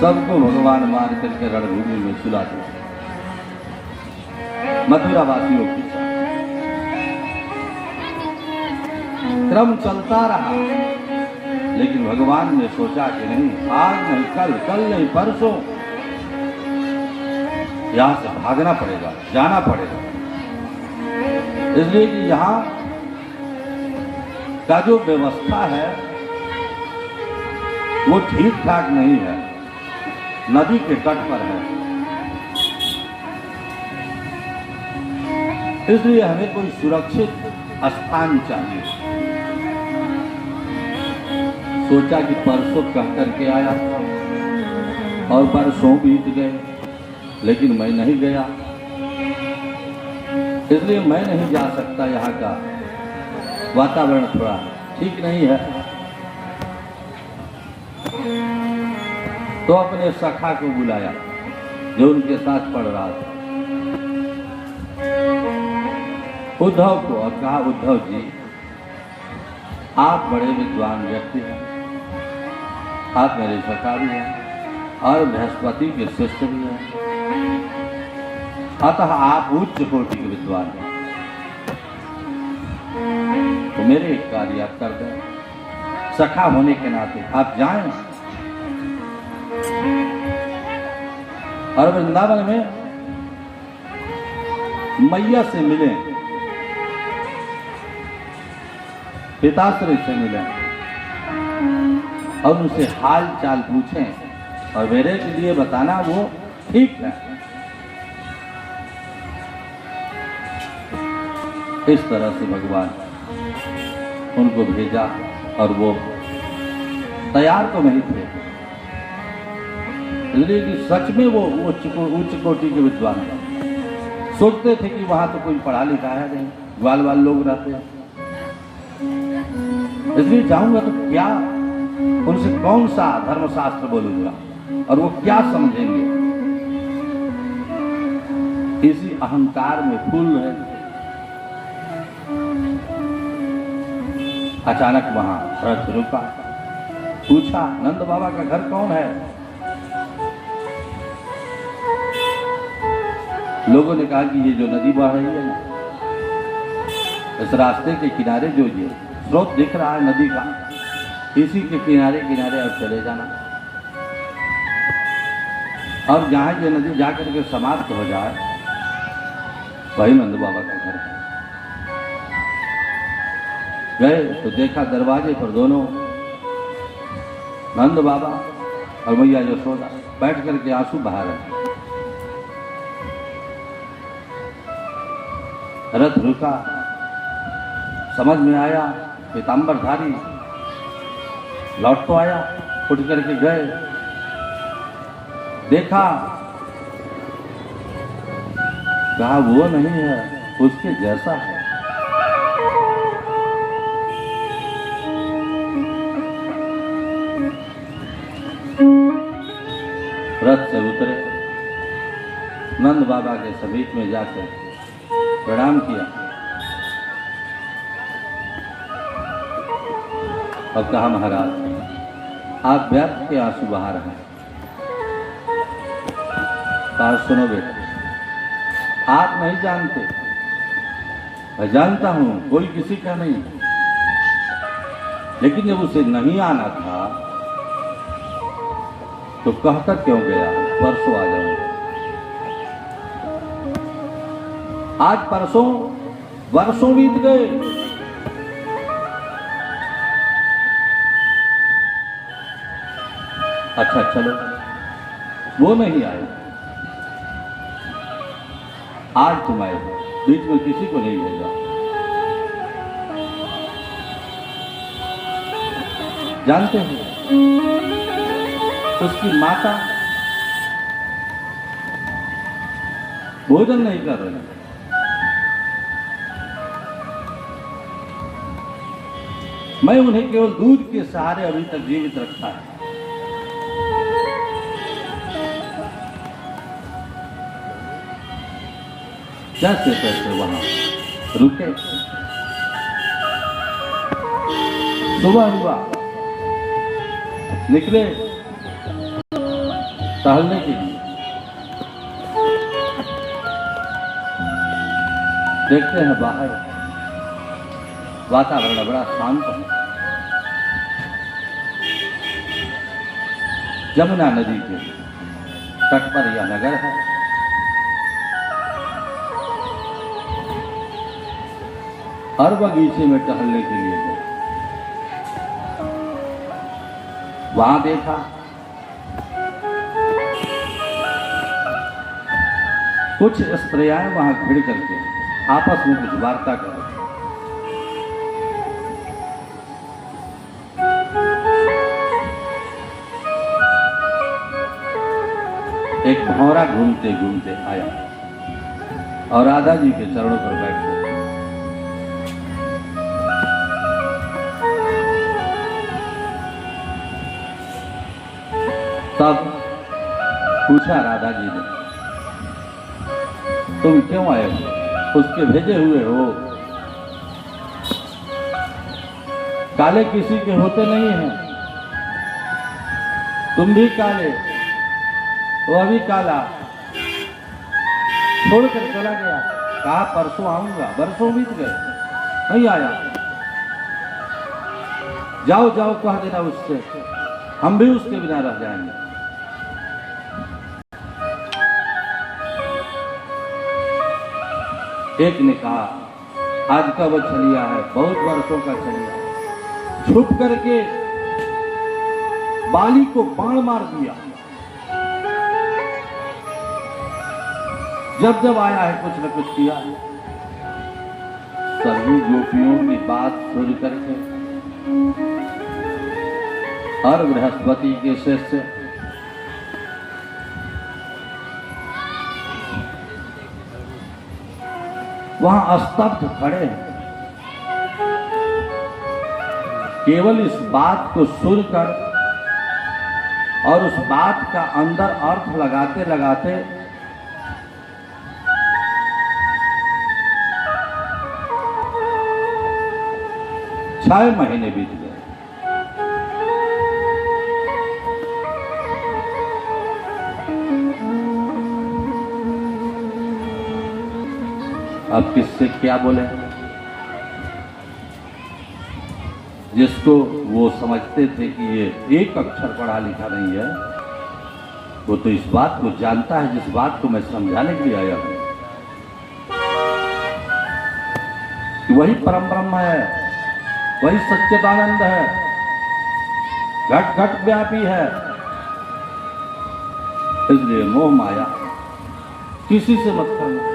सबको भगवान मार करके रणभूमि में सुला दिया मथुरा वासियों के साथ। क्रम चलता रहा, लेकिन भगवान ने सोचा कि नहीं, आज नहीं कल, कल नहीं परसों यहां से भागना पड़ेगा, जाना पड़ेगा। इसलिए कि यहाँ का जो व्यवस्था है वो ठीक ठाक नहीं है, नदी के तट पर है, इसलिए हमें कोई सुरक्षित स्थान चाहिए। सोचा कि परसों कह करके आया था और बरसों बीत गए, लेकिन मैं नहीं गया, इसलिए मैं नहीं जा सकता। यहाँ का वातावरण थोड़ा ठीक नहीं है। तो अपने सखा को बुलाया जो उनके साथ पढ़ रहा था, उद्धव को, और कहा, उद्धव जी आप बड़े विद्वान व्यक्ति हैं, आप मेरे सखा भी हैं और बृहस्पति के शिष्य भी हैं, अतः आप उच्च कोटि के विद्वान हैं, तो मेरे एक कार्य आप कर दें, सखा होने के नाते आप जाएं और वृंदावन में मैया से मिलें, पिताश्री से मिलें और उनसे हाल चाल पूछें और मेरे के लिए बताना वो ठीक है। इस तरह से भगवान उनको भेजा और वो तैयार तो नहीं थे, इसलिए कि सच में वो उच्च कोटि के विद्वान थे। सोचते थे कि वहां तो कोई पढ़ा लिखा है नहीं, ग्वाल वाल लोग रहते हैं, इसलिए जाऊंगा तो क्या उनसे कौन सा धर्मशास्त्र बोलूंगा और वो क्या समझेंगे। इसी अहंकार में फूल है। अचानक वहां रथ रुका, पूछा नंद बाबा का घर कौन है? लोगों ने कहा कि ये जो नदी बह रही है ना, इस रास्ते के किनारे जो ये स्रोत दिख रहा है नदी का, इसी के किनारे किनारे अब चले जाना, और जहां ये नदी जाकर के समाप्त हो जाए वही नंद बाबा का घर है। गए तो देखा दरवाजे पर दोनों नंद बाबा और मैया यशोदा बैठ करके आंसू बहा रहे। रथ रुका, समझ में आया पीताम्बरधारी लौट तो आया, उठ करके गए, देखा, कहा वो नहीं है, उसके जैसा है। रथ से उतरे, नंद बाबा के समीप में जाकर प्रणाम किया और कहा महाराज आप व्यर्थ के आंसू बहा रहे हैं। कहा सुनो बेटा, आप नहीं जानते, मैं जानता हूं, कोई किसी का नहीं, लेकिन जब उसे नहीं आना था तो कहकर क्यों गया परसों आ जाऊंगा। आज परसों वर्षों बीत गए, अच्छा चलो वो नहीं आए, आज तुम आए, बीच में किसी को नहीं भेजा। जानते हो उसकी माता भोजन नहीं कर रही, मैं उन्हें केवल दूध के सहारे अभी तक जीवित रखा है। जैसे तैसे वहां रुके, सुबह हुआ, निकले टहलने के लिए। देखते हैं बाहर वातावरण बड़ा शांत है, जमुना नदी के तट पर यह नगर है। हर बगीचे में टहलने के लिए गए, वहां देखा कुछ स्त्रियां वहां भिड़ करके आपस में कुछ वार्ता कर रही। एक भौरा घूमते घूमते आया और राधा जी के चरणों पर बैठ गया। तब पूछा राधा जी ने, तुम क्यों आए हो? उसके भेजे हुए हो? काले किसी के होते नहीं हैं, तुम भी काले, वो भी काला, छोड़कर चला गया। कहा परसों आऊंगा, बरसों बीत गए, नहीं आया। जाओ जाओ कह देना उससे, हम भी उसके बिना रह जाएंगे। एक ने कहा आज का वो छलिया है, बहुत वर्षों का छलिया, छुप करके बाली को बाण मार दिया, जब जब आया है कुछ न कुछ किया। सभी गोपियों की बात सुन करके और बृहस्पति के शिष्य वहां स्तब्ध खड़े हैं, केवल इस बात को सुनकर और उस बात का अंदर अर्थ लगाते लगाते छह महीने बीत गए। अब किससे क्या बोले? जिसको वो समझते थे कि ये एक अक्षर पढ़ा लिखा नहीं है, वो तो इस बात को जानता है जिस बात को मैं समझाने के लिए आया हूं, कि वही परम ब्रह्म है, वही सच्चिदानंद है, घट घट व्यापी है। इसलिए मोह माया किसी से मत करना,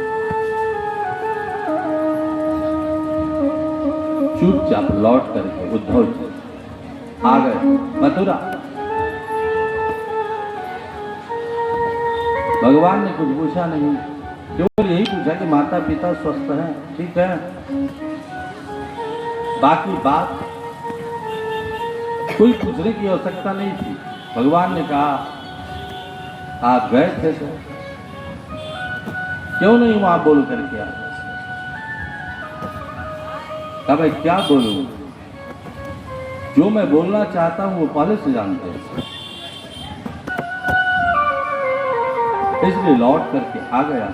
चुपचाप लौट करके उद्धव जी आ गए मथुरा। भगवान ने कुछ पूछा नहीं, केवल यही पूछा कि माता पिता स्वस्थ हैं, ठीक है, बाकी बात कोई पूछने की आवश्यकता नहीं थी। भगवान ने कहा आप गए थे तो क्यों नहीं वहां बोल करके आए? कहा भाई क्या बोलूं, जो मैं बोलना चाहता हूं वो पहले से जानते हैं, इसलिए लौट करके आ गया।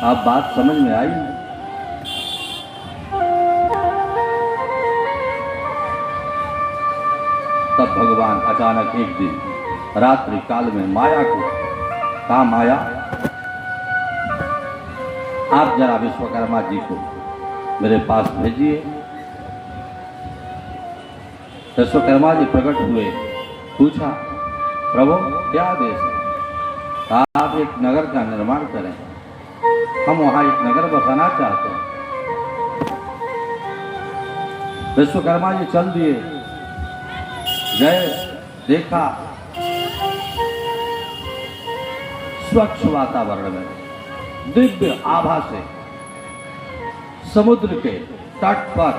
आप बात समझ में आई? तब भगवान अचानक एक दिन रात्रि काल में माया को कहा, माया आप जरा विश्वकर्मा जी को मेरे पास भेजिए। विश्वकर्मा जी प्रकट हुए, पूछा प्रभु क्या आदेश है? आप एक नगर का निर्माण करें, हम वहां एक नगर बसाना चाहते हैं। विश्वकर्मा जी चल दिए, गए, देखा स्वच्छ वातावरण में दिव्य आभा से समुद्र के तट पर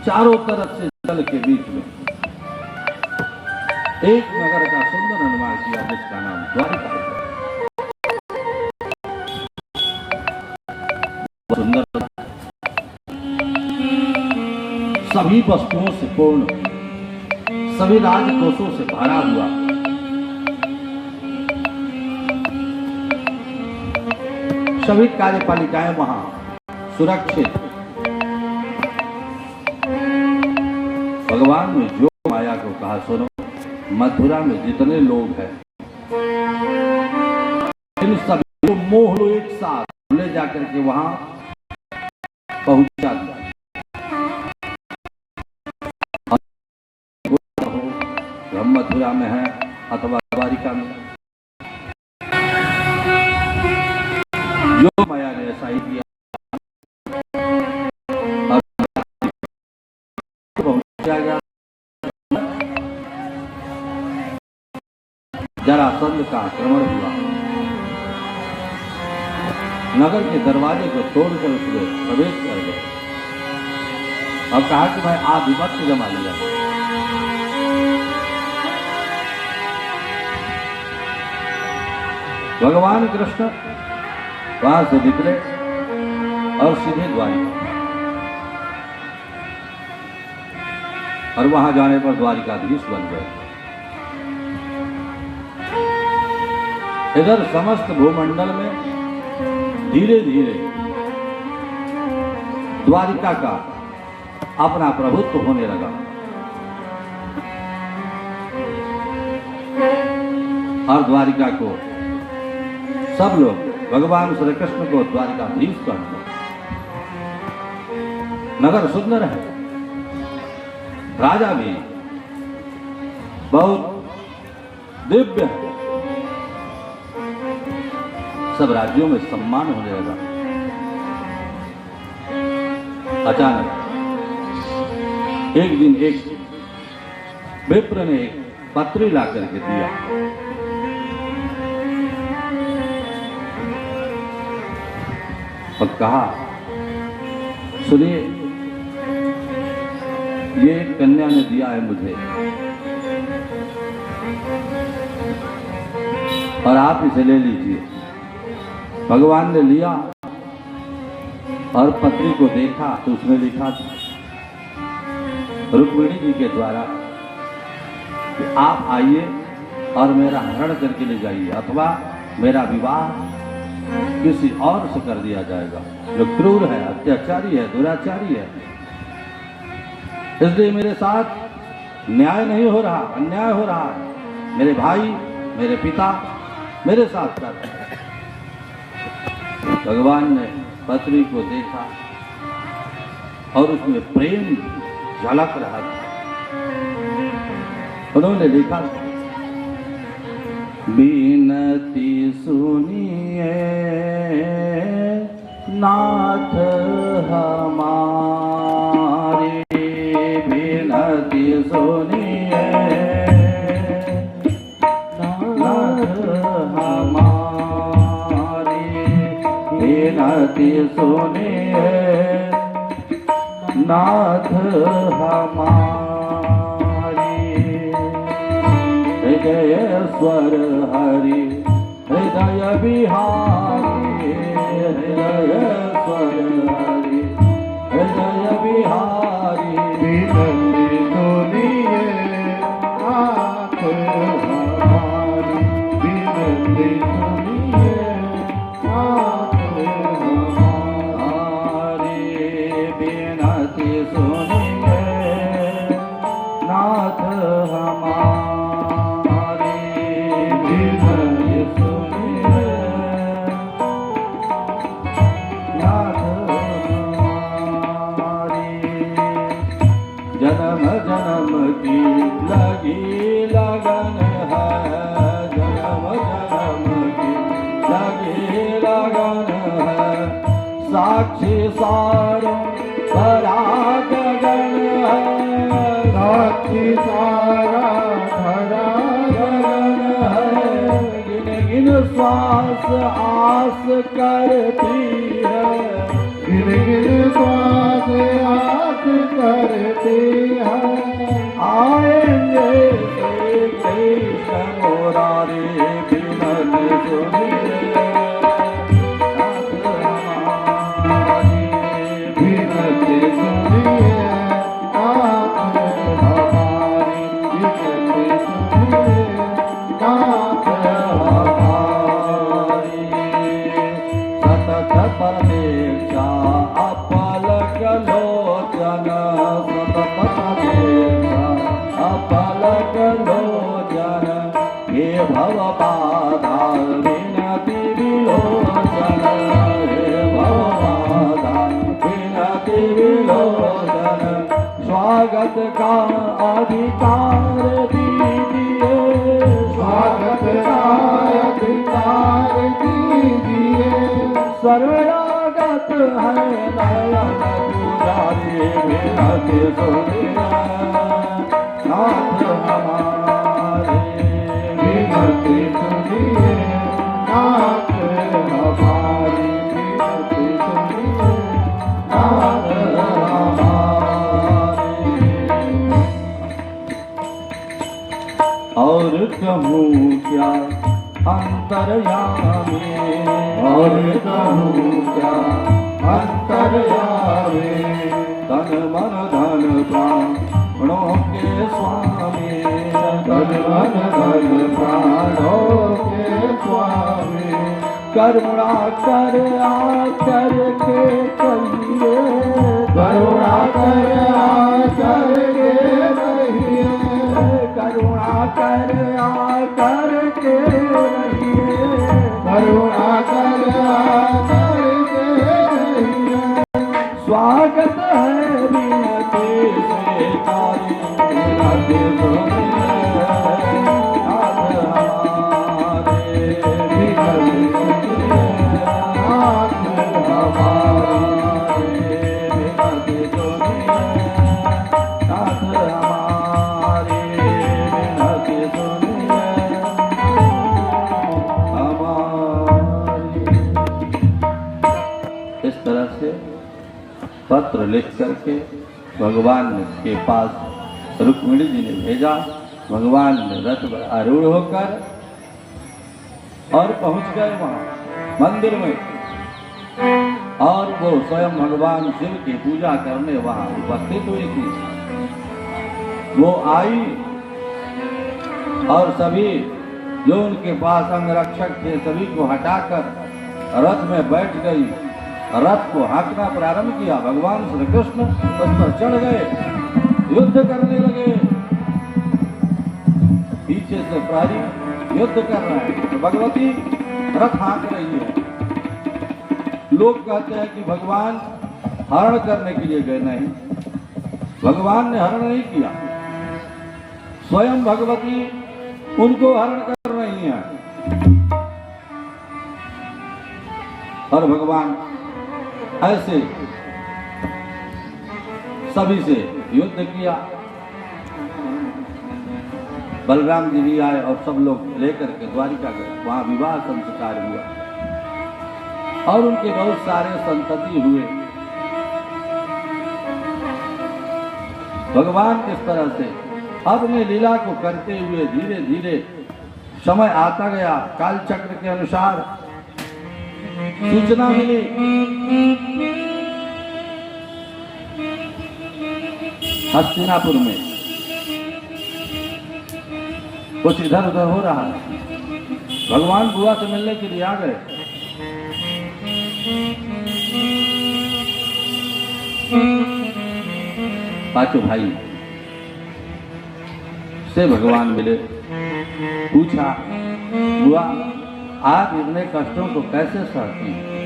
चारों तरफ से जल के बीच में एक नगर का सुंदर निर्माण किया जिसका नाम द्वारिका है। सुंदर, सभी वस्तुओं से पूर्ण, सभी राजकोषों से भरा हुआ, सभी कार्यपालिकाएं वहां सुरक्षित। भगवान ने जो माया को कहा, सुनो मथुरा में जितने लोग हैं इन सभी को मोह लो, एक साथ ले जाकर के वहां पहुंचा दिया। हम मथुरा में है अथवा द्वारिका में, जो माया ने ऐसा ही किया। पहुंचा गया, जरासंध का आक्रमण हुआ, नगर के दरवाजे को तोड़कर उसमें प्रवेश कर गए और कहा कि मैं आधिपत्य जमा लिया। भगवान कृष्ण वहां से निकले और सीधे द्वारिका, और वहां जाने पर द्वारिकाधीश बन गए। इधर समस्त भूमंडल में धीरे धीरे द्वारिका का अपना प्रभुत्व होने लगा और द्वारिका को सब लोग भगवान श्री कृष्ण को द्वारिकाधीश कहते हैं। नगर सुंदर है, राजा भी बहुत दिव्य है, सब राज्यों में सम्मान होने लगा। अचानक एक दिन एक विप्र ने एक पत्री ला करके दिया। और कहा, सुनिए ये कन्या ने दिया है मुझे और आप इसे ले लीजिए। भगवान ने लिया और पत्री को देखा तो उसमें लिखा था रुक्मिणी जी के द्वारा कि आप आइए और मेरा हरण करके ले जाइए अथवा मेरा विवाह किसी और से कर दिया जाएगा जो क्रूर है, अत्याचारी है, दुराचारी है। इसलिए मेरे साथ न्याय नहीं हो रहा, अन्याय हो रहा है। मेरे भाई, मेरे पिता मेरे साथ कर रहे हैं। भगवान ने पत्री को देखा और उसमें प्रेम झलक रहा था। उन्होंने लिखा, बिनती सुनिए नाथ हमारी, बिनती सुनिए नाथ हमारी, बिनती सुनिए नाथ हमारी। हृदय स्वर हरि हृदय बिहारी, हृदय स्वर हरि हृदय बिहारी। बिनती सुनिए नाथ हमारी, बिनती सुनिए नाथ हमारी, बिनती सुनिए नाथ हमारी, बिनती सुनिए नाथ हमारी। जन्म जन्म की लगी लगन है, जन्म जन्म की लगी लगन है, साक्षी सारों भरा गगन है, साक्षी सारा भरा गगन है। गिन गिन श्वास आस करती है, गिन गिन श्वास आस करती है। आएंगे कृष्ण मुरारी, बिनती सुनिए नाथ हमारी, बिनती सुनिए नाथ हमारी, बिनती सुनिए नाथ हमारी। सतत प्रतीक्षा अपलक लोचन, सतत प्रतीक्षा अपलक लोचन, हे भव बाधा विनति विलोचन, हे भव बाधा विनति विलोचन। स्वागत का अधिकार दीजिए, स्वागत का अधिकार दीजिए। सर्वयागत है नयन पुजारी, बिनती सुनिए नाथ हमारे, बिनती सुनिए नाथ हमारी, बिनती सुनिए नाथ हमारे। और कहूँ क्या अंतर्यामी, और कहूँ क्या अंतर्यामी, तन मन धन प्राणों के स्वामी, तन मन धन प्राणों के स्वामी। करुणा कर आकर के कहिए, करुणा कर आकर के रहिए, करुणा कर आकर के रहिए, करुणा कर आकर के रहिए। स्वागत है बिनती स्वीकारी, बिनती सुनिए नाथ हमारे, बिनती सुनिए नाथ हमारी, बिनती सुनिए नाथ हमारे, बिनती सुनिए हमारी। इस तरह से पत्र लिख करके भगवान के पास रुक्मिणी जी ने भेजा। भगवान ने रथ पर आरूढ़ होकर और पहुंच गए वहां मंदिर में, और वो स्वयं भगवान शिव की पूजा करने वहां उपस्थित हुई थी। वो आई और सभी जो उनके पास अंगरक्षक थे सभी को हटाकर रथ में बैठ गई, रथ को हाँकना प्रारंभ किया। भगवान श्री कृष्ण उस पर चढ़ गए, युद्ध करने लगे। पीछे से प्रहरी युद्ध कर रहा है तो भगवती रथ हाँक रही है। लोग कहते हैं कि भगवान हरण करने के लिए गए, नहीं, भगवान ने हरण नहीं किया, स्वयं भगवती उनको हरण कर रही हैं। और भगवान ऐसे सभी से युद्ध किया। बलराम जी भी आए और सब लोग लेकर के द्वारिका गए। वहां विवाह संस्कार हुआ और उनके बहुत सारे संतति हुए। भगवान इस तरह से अपने लीला को करते हुए धीरे धीरे समय आता गया। काल चक्र के अनुसार सूचना मिली हस्तिनापुर में कुछ इधर उधर हो रहा है। भगवान बुआ से मिलने के लिए आ गए। पांचों भाई से भगवान मिले, पूछा, बुआ आप इतने कष्टों को कैसे सहती हैं?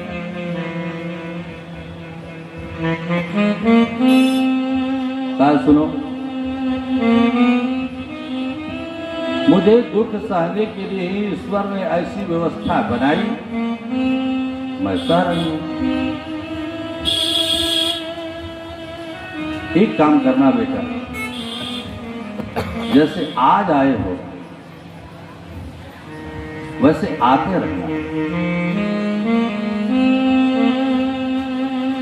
कल सुनो, मुझे दुख सहने के लिए ही ईश्वर ने ऐसी व्यवस्था बनाई, मैं सह रही हूं। एक काम करना बेटा, जैसे आज आए हो वैसे आते रहना।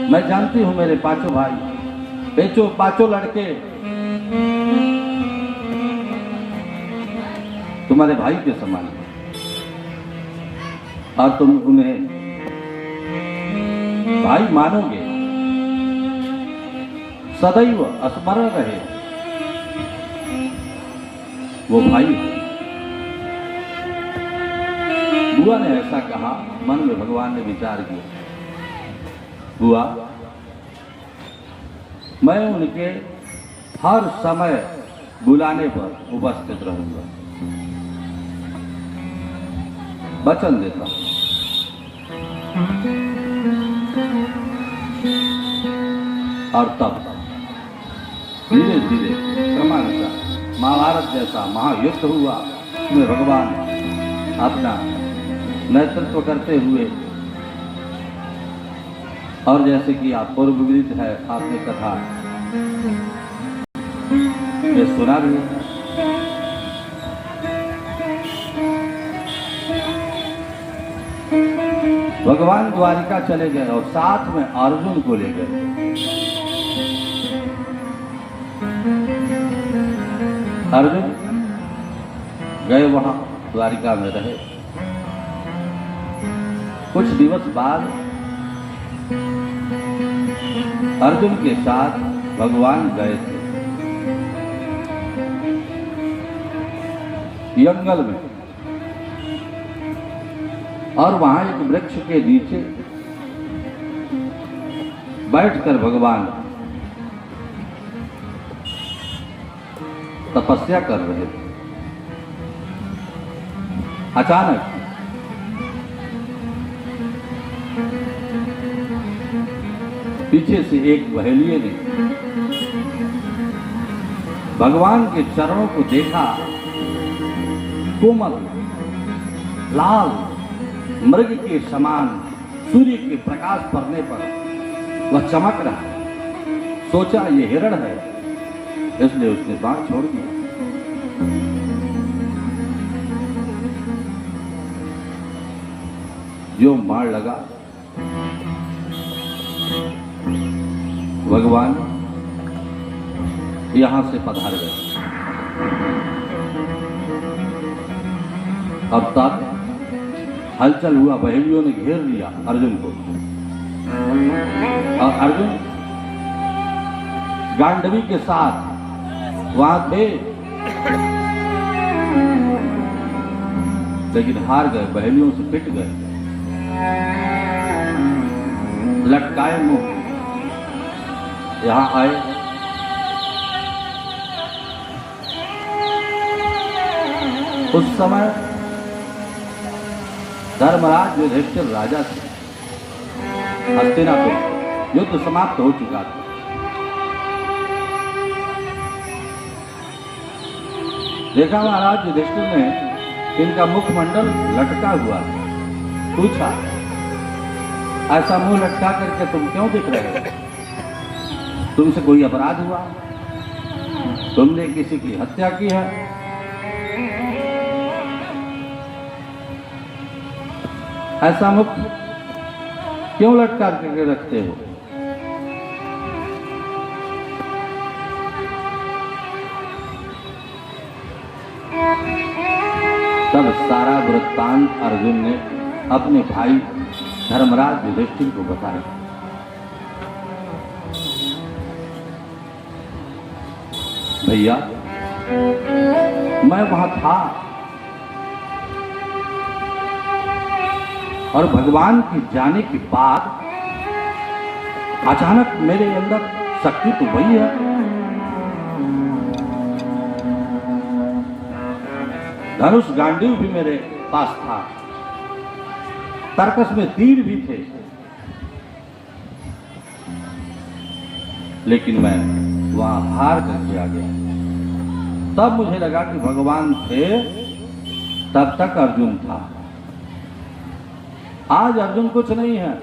मैं जानती हूं मेरे पांचों भाई, पांचों लड़के तुम्हारे भाई के समान और तुम उन्हें भाई मानोगे, सदैव स्मरण रहे वो भाई है। बुआ ने ऐसा कहा, मन में भगवान ने विचार किया, बुआ मैं उनके हर समय बुलाने पर उपस्थित रहूंगा, वचन देता हूं। और तब धीरे धीरे क्रमानुसार महाभारत जैसा महायुद्ध हुआ, उसमें भगवान अपना नेतृत्व करते हुए, और जैसे कि आप पूर्व विदित है, आपने कथा ये सुना भी। भगवान द्वारिका चले गए और साथ में अर्जुन को ले गए। अर्जुन गए, वहां द्वारिका में रहे। कुछ दिवस बाद अर्जुन के साथ भगवान गए थे जंगल में, और वहां एक वृक्ष के नीचे बैठकर भगवान तपस्या कर रहे थे। अचानक पीछे से एक बहेलिये ने भगवान के चरणों को देखा। कोमल लाल मृग के समान सूर्य के प्रकाश पड़ने पर वह चमक रहा। सोचा ये हिरण है, इसलिए उसने बाण छोड़ दिया। जो मार लगा, भगवान यहां से पधार गए। अब तक हलचल हुआ, बहेलियों ने घेर लिया अर्जुन को, और अर्जुन गांडवी के साथ वहां थे, लेकिन हार गए, बहेलियों से पिट गए। लटकाए मुंह यहां आए। उस समय धर्मराज युधिष्ठिर राजा थे। हस्तिनापुर युद्ध समाप्त हो चुका था। देखा महाराज युधिष्ठिर ने इनका मुखमंडल लटका हुआ। पूछा, ऐसा मुंह लटका करके तुम क्यों दिख रहे हो? तुमसे कोई अपराध हुआ? तुमने किसी की हत्या की है? ऐसा मुख क्यों लटका करके रखते हो? तब सारा वृत्तांत अर्जुन ने अपने भाई धर्मराज युधिष्ठिर को बताया। भैया, मैं वहां था और भगवान के जाने के बाद अचानक मेरे अंदर शक्ति तो वही है। धनुष गांडीव भी मेरे पास था, तर्कस में तीर भी थे, लेकिन मैं वहां हार करके आ गया। तब मुझे लगा कि भगवान थे, तब तक अर्जुन था। आज अर्जुन कुछ नहीं है।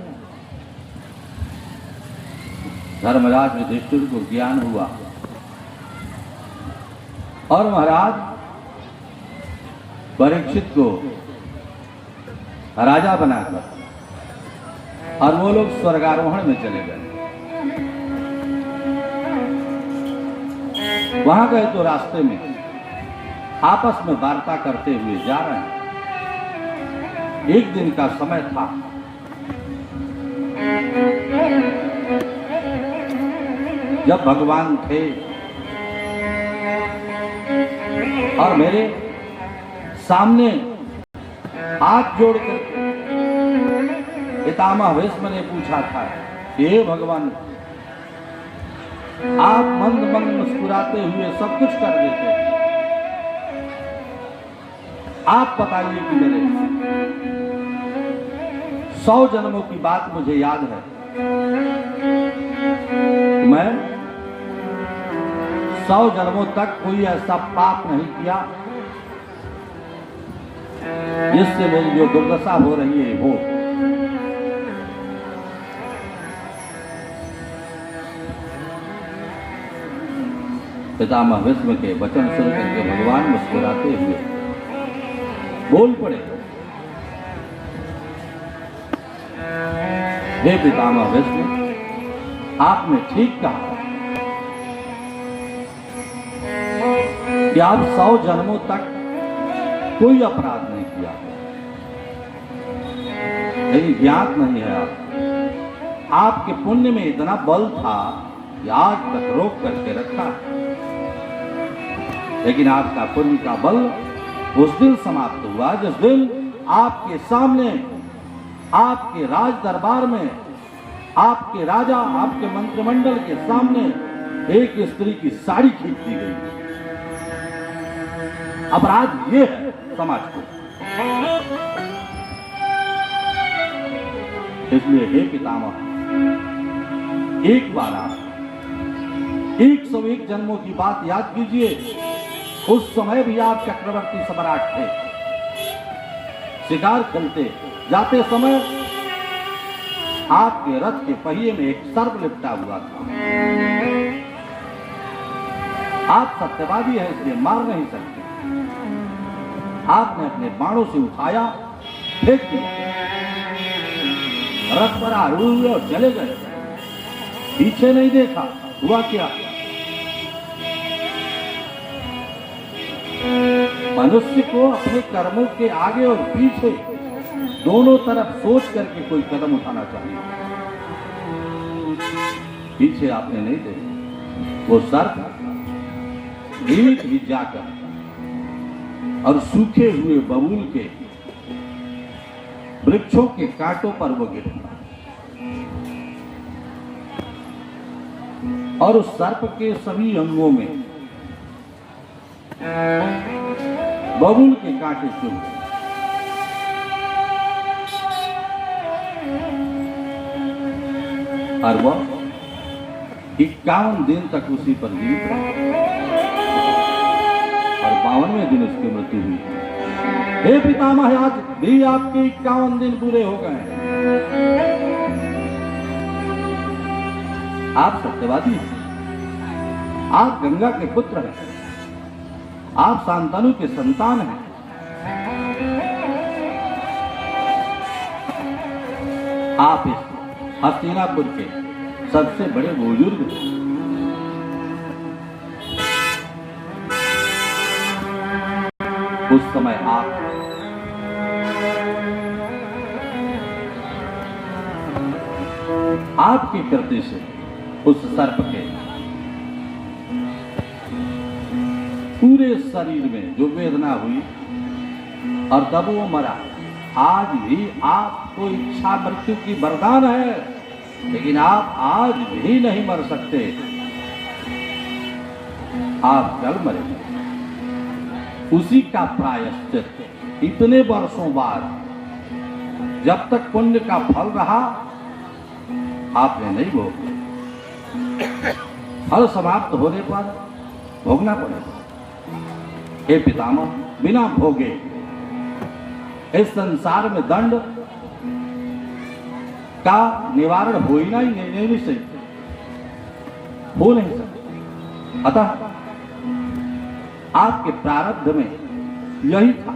धर्मराज युधिष्ठिर को ज्ञान हुआ और महाराज परीक्षित को राजा बनाकर और वो लोग स्वर्गारोहण में चले गए। वहां गए तो रास्ते में आपस में वार्ता करते हुए जा रहे हैं। एक दिन का समय था। जब भगवान थे और मेरे सामने हाथ जोड़कर पितामह भीष्म ने पूछा था, हे भगवान, आप मंद मंद मुस्कुराते हुए सब कुछ कर देते, आप बताइए कि मेरे 100 जन्मों की बात मुझे याद है। मैं 100 जन्मों तक कोई ऐसा पाप नहीं किया जिससे मेरी जो दुर्दशा हो रही है वो। पितामह भीष्म के वचन सुनकर के भगवान मुस्कुराते हुए बोल पड़े, हे पितामह भीष्म, आपने ठीक कहा कि आप 100 जन्मों तक कोई अपराध नहीं किया, लेकिन ज्ञात नहीं है आपके पुण्य में इतना बल था कि आज तक रोक करके रखा। लेकिन आपका पुण्य का बल उस दिन समाप्त हुआ जिस दिन आपके सामने, आपके राज दरबार में, आपके राजा, आपके मंत्रिमंडल के सामने एक स्त्री की साड़ी खींच दी गई। अपराध ये है समाज को। इसलिए हे पितामह, एक बार आप 101 जन्मों की बात याद कीजिए। उस समय भी आप चक्रवर्ती सम्राट थे। शिकार खेलते जाते समय आपके रथ के पहिए में एक सर्प लिपटा हुआ था। आप सत्यवादी हैं इसलिए मार नहीं सकते। आपने अपने बाणों से उठाया, फेंक दिया, रथ पर आरूढ़ हुए और चले गए। पीछे नहीं देखा। हुआ क्या? मनुष्य को अपने कर्मों के आगे और पीछे दोनों तरफ सोच करके कोई कदम उठाना चाहिए। पीछे आपने नहीं देखा। वो सर्प भीत भी जाकर और सूखे हुए बबूल के वृक्षों के कांटों पर वो गिरा। और उस सर्प के सभी अंगों में बबूल के कांटे चुभ गए। और वह 51 दिन तक उसी पर जीवित रहा और 52वें दिन उसकी मृत्यु हुई। हे पितामह, आज भी आपके 51 दिन पूरे हो गए हैं। आप सत्यवादी हैं, आप गंगा के पुत्र हैं, आप शांतनु के संतान हैं। आप इस हस्तिनापुर के सबसे बड़े बुजुर्ग हैं। उस समय आप आपके कृत्य से उस सर्प के पूरे शरीर में जो वेदना हुई और तब वो मरा। आज भी आपको इच्छा मृत्यु की वरदान है, लेकिन आप आज भी नहीं मर सकते। आप कल मरेंगे। उसी का प्रायश्चित इतने वर्षों बाद, जब तक पुण्य का फल रहा, आपने नहीं भोगा। फल समाप्त होने पर भोगना पड़ेगा। हे पितामह, बिना भोगे इस संसार में दंड का निवारण हो ही नहीं सकते, हो नहीं सकते। अतः आपके प्रारब्ध में यही था।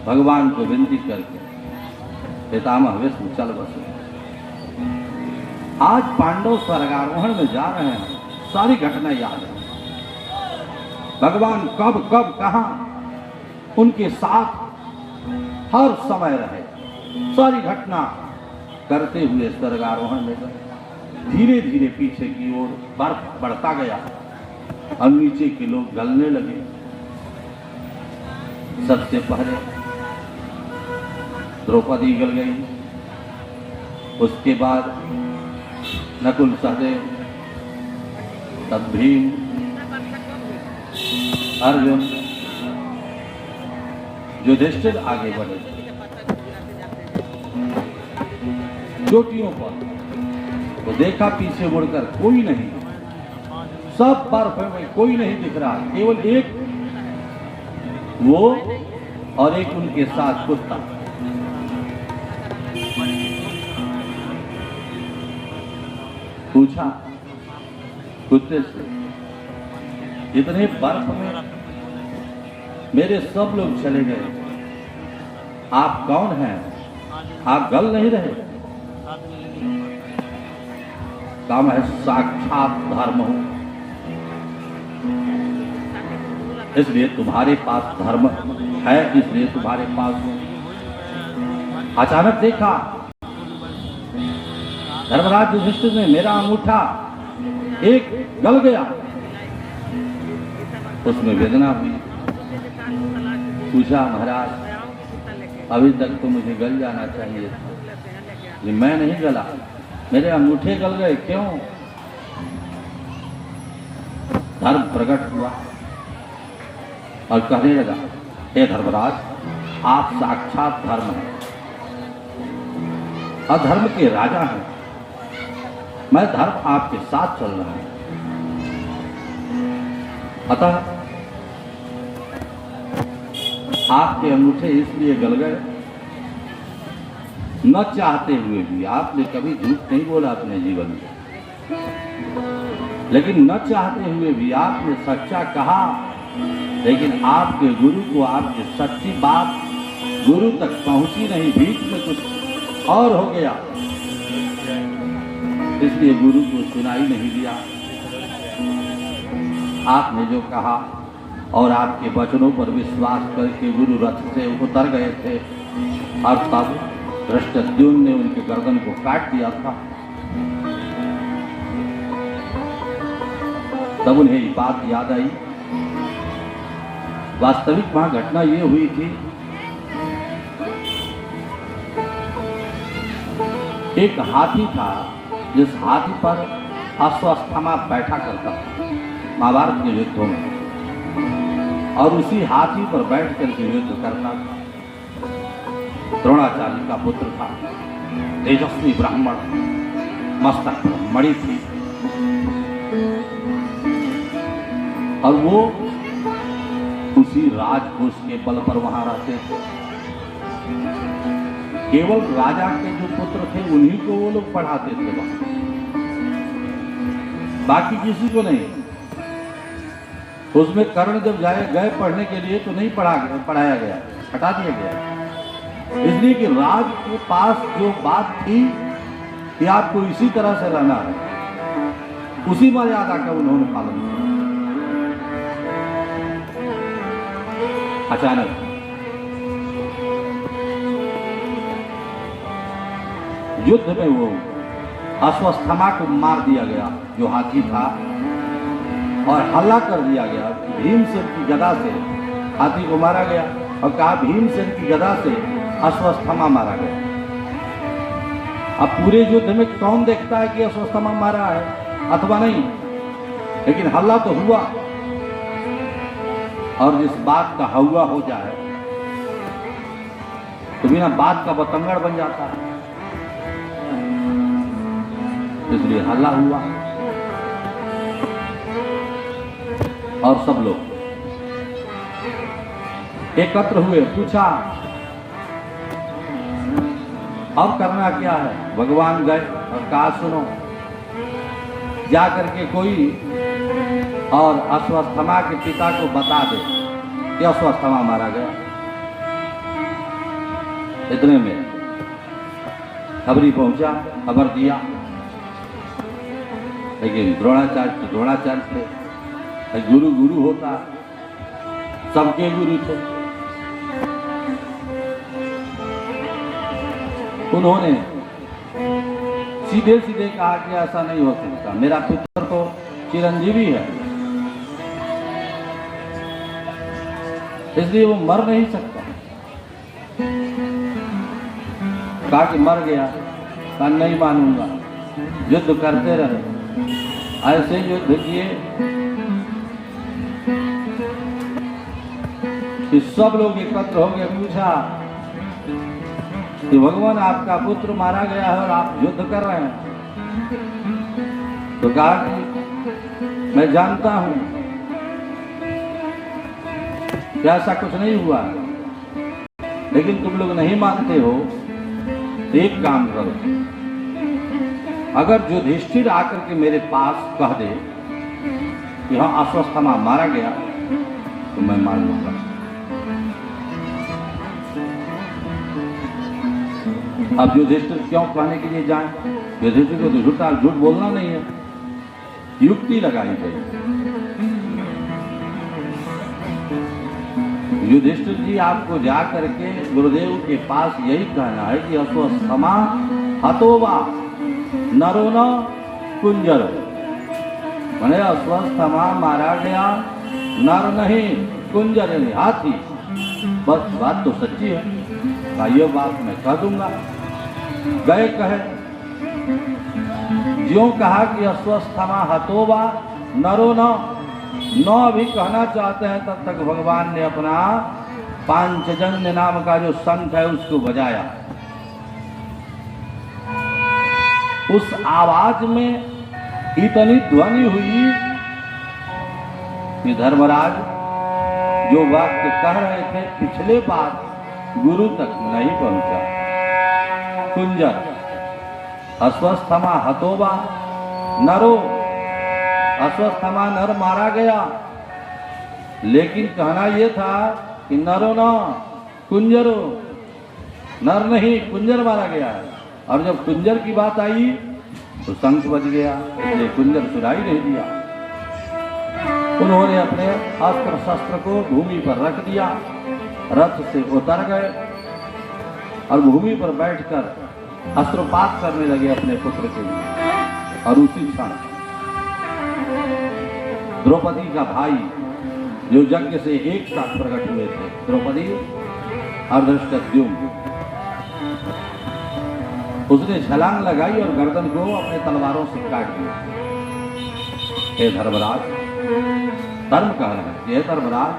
भगवान को विनती करके पितामह विष्णु चल बसे। आज पांडव स्वर्गारोहण में जा रहे हैं, सारी घटना याद है। भगवान कब कब कहां उनके साथ हर समय रहे, सारी घटना करते हुए स्वर्गारोहण में गए। धीरे धीरे पीछे की ओर बर्फ बढ़ता गया और नीचे के लोग गलने लगे। सबसे पहले द्रौपदी गल गई, उसके बाद नकुल सहदेव, तब भीम, अर्जुन, युधिष्ठिर आगे बढ़े। चोटियों पर तो देखा पीछे मुड़कर कोई नहीं, सब बर्फ में कोई नहीं दिख रहा, केवल एक वो और एक उनके साथ कुत्ता। पूछा कुत्ते से, इतने बर्फ में मेरे सब लोग चले गए, आप कौन हैं? आप गल नहीं रहे। काम है साक्षात धर्म हो, इसलिए तुम्हारे पास धर्म है, इसलिए तुम्हारे पास हो। अचानक देखा धर्मराज युधिष्ठिर ने मेरा अंगूठा एक गल गया, उसमें वेदना हुई। पूछा महाराज, अभी तक तो मुझे गल जाना चाहिए था, मैं नहीं गला, मेरे अंगूठे गल गए, क्यों? धर्म प्रकट हुआ और कहने लगा, हे धर्मराज, आप साक्षात धर्म हैं, अधर्म के राजा हैं, मैं धर्म आपके साथ चल रहा हूं। अतः आपके अंगूठे इसलिए गल गए, न चाहते हुए भी। आपने कभी झूठ नहीं बोला अपने जीवन में, लेकिन न चाहते हुए भी आपने सच्चा कहा। लेकिन आपके गुरु को आपकी सच्ची बात गुरु तक पहुंची नहीं, बीच में कुछ और हो गया, इसलिए गुरु को सुनाई नहीं दिया। आपने जो कहा और आपके वचनों पर विश्वास करके गुरु रथ से उतर गए थे, और तब धृष्टद्युम्न ने उनके गर्दन को काट दिया था। तब उन्हें ये बात याद आई। वास्तविक वहां घटना ये हुई थी एक हाथी था जिस हाथी पर अश्वत्थामा बैठा करता था महाभारत के युद्धों में, और उसी हाथी पर बैठ करके युद्ध करता था। द्रोणाचार्य का पुत्र था, तेजस्वी ब्राह्मण, मस्तक पर मणि थी, और वो उसी राजकोष के बल पर वहां रहते थे। केवल राजा के जो पुत्र थे उन्हीं को वो लोग पढ़ाते थे वहां, बाकी किसी को नहीं। उसमें कर्ण जब गए पढ़ने के लिए तो नहीं पढ़ाया गया, हटा दिया गया, इसलिए कि राज के पास जो बात थी कि आपको इसी तरह से रहना है, उसी मर्यादा का उन्होंने पालन किया। अचानक युद्ध में वो अश्वत्थामा को मार दिया गया जो हाथी था, और हल्ला कर दिया गया। भीमसेन की गदा से हाथी को मारा गया, और कहा भीमसेन की गदा से अश्वत्थामा मारा गया। अब पूरे युद्ध में कौन देखता है कि अश्वत्थामा मारा है अथवा नहीं, लेकिन हल्ला तो हुआ, और जिस बात का हुआ हो जाए तो बिना बात का बतंगड़ बन जाता है, इसलिए हल्ला हुआ। और सब लोग एकत्र हुए, पूछा अब करना क्या है। भगवान गए और कहा सुनो, जा करके कोई और अश्वत्थामा के पिता को बता दे कि अश्वत्थामा मारा गया। इतने में खबरी पहुंचा, खबर दिया, लेकिन द्रोणाचार्य थे, गुरु होता, सबके गुरु थे। उन्होंने सीधे सीधे कहा कि ऐसा नहीं हो सकता, मेरा पुत्र तो चिरंजीवी है, इसलिए वो मर नहीं सकता। कहा कि मर गया, कहा नहीं मानूंगा, युद्ध करते रहे। ऐसे युद्ध किए कि सब लोग एकत्र हो गए। पूछा कि भगवान आपका पुत्र मारा गया है और आप युद्ध कर रहे हैं, तो कहा कि मैं जानता हूं कि ऐसा कुछ नहीं हुआ, लेकिन तुम लोग नहीं मानते हो, तो एक काम करो, अगर युधिष्ठिर आकर के मेरे पास कह दे कि हाँ अश्वत्थामा मारा गया, तो मैं मान लूंगा। अब युधिष्ठिर क्यों कहने के लिए जाए, युधिष्ठिर को तो झूठ बोलना नहीं है, युक्ति लगाई गई। युधिष्ठिर जी आपको जा करके गुरुदेव के पास यही कहना है कि अश्वत्थामा हतोवा नरो न कुंजरो, मैंने अश्वत्थामा मारा गया, नर नहीं कुंजर नहीं हाथी। बस बात तो सच्ची है, ये बात मैं कह दूंगा। गए कहे, ज्यों कहा कि अश्वत्थामा हतोवा नरो न भी कहना चाहते हैं, तब तक भगवान ने अपना पांचजन्य नाम का जो शंख है उसको बजाया। उस आवाज में इतनी ध्वनि हुई कि धर्मराज जो वाक्य कह रहे थे पिछले बात गुरु तक नहीं पहुंचा। कुंजर अश्वत्थामा हतोवा नरो, अश्वत्थामा नर मारा गया, लेकिन कहना यह था कि नरो न कुंजरो, नर नहीं कुंजर मारा गया है। और जब कुंजर की बात आई तो शंख बज गया, इसलिए कुंजर सुनाई नहीं दिया। उन्होंने अपने अस्त्र शस्त्र को भूमि पर रख दिया, रथ से उतर गए और भूमि पर बैठकर अस्त्रपात करने लगे अपने पुत्र के लिए। और उसी क्षण द्रौपदी का भाई जो यज्ञ से एक साथ प्रकट हुए थे, द्रौपदी और धृष्टद्युम्न, उसने छलांग लगाई और गर्दन को अपने तलवारों से काट दिया। हे धर्मराज, धर्म कह रहा है, हे धर्मराज,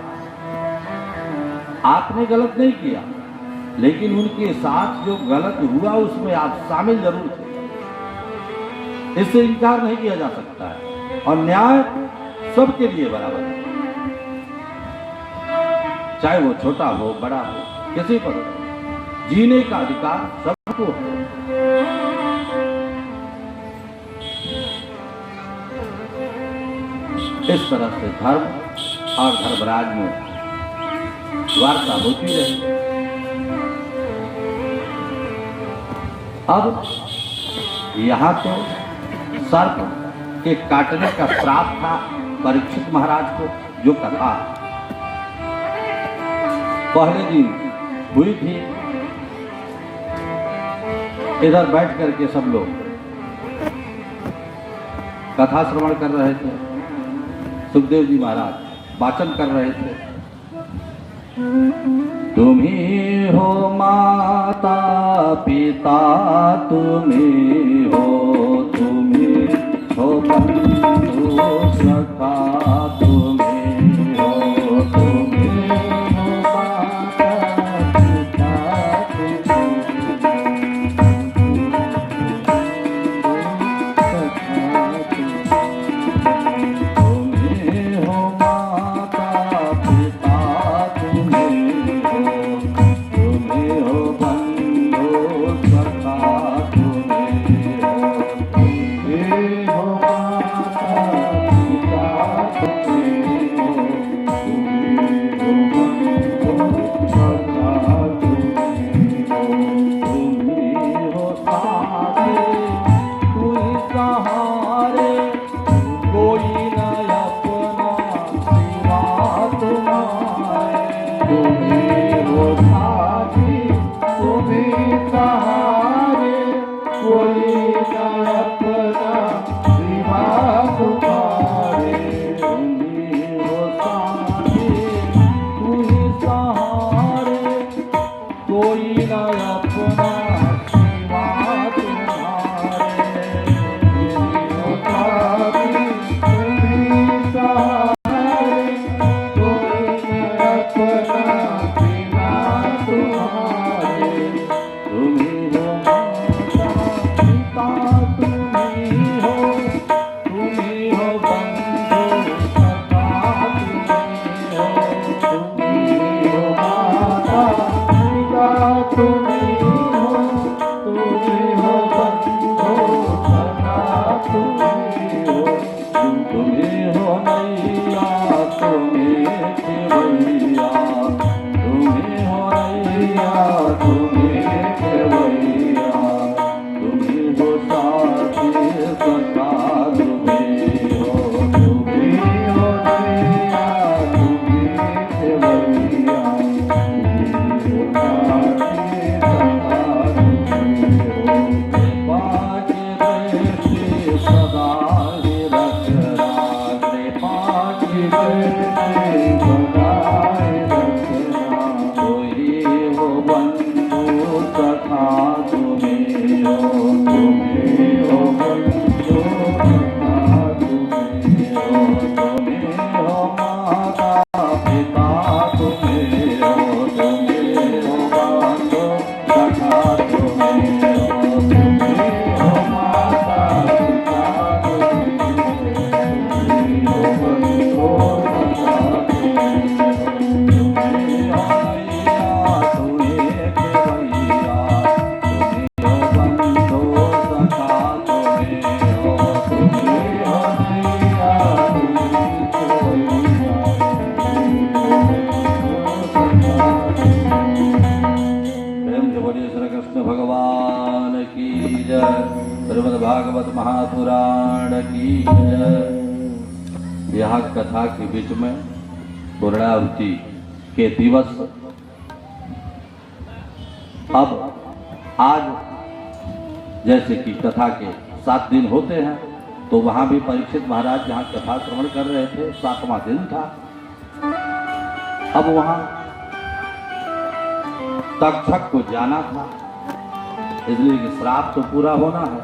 आपने गलत नहीं किया, लेकिन उनके साथ जो गलत हुआ उसमें आप शामिल जरूर थे। इससे इनकार नहीं किया जा सकता है और न्याय सबके लिए बराबर है, चाहे वो छोटा हो बड़ा हो, किसी पर जीने का अधिकार सबको है। इस तरह से धर्म और धर्मराज में वार्ता होती रही। अब यहां तो सर्प के काटने का श्राप था परीक्षित महाराज को, जो कथा पहले दिन हुई थी। इधर बैठ करके सब लोग कथा श्रवण कर रहे थे। सुखदेव जी महाराज वाचन कर रहे थे। तुम्ही हो माता पिता, तुम्ही हो बंधु सखा, तुम्ही हो माता पिता, भागवत महापुराण की जय। यह कथा के बीच में पूर्णाहुति के दिवस अब आज जैसे कि कथा के 7 दिन होते हैं, तो वहां भी परीक्षित महाराज जहां कथा श्रवण कर रहे थे 7वां दिन था। अब वहां तक्षक को जाना था, इसलिए कि श्राप तो पूरा होना है।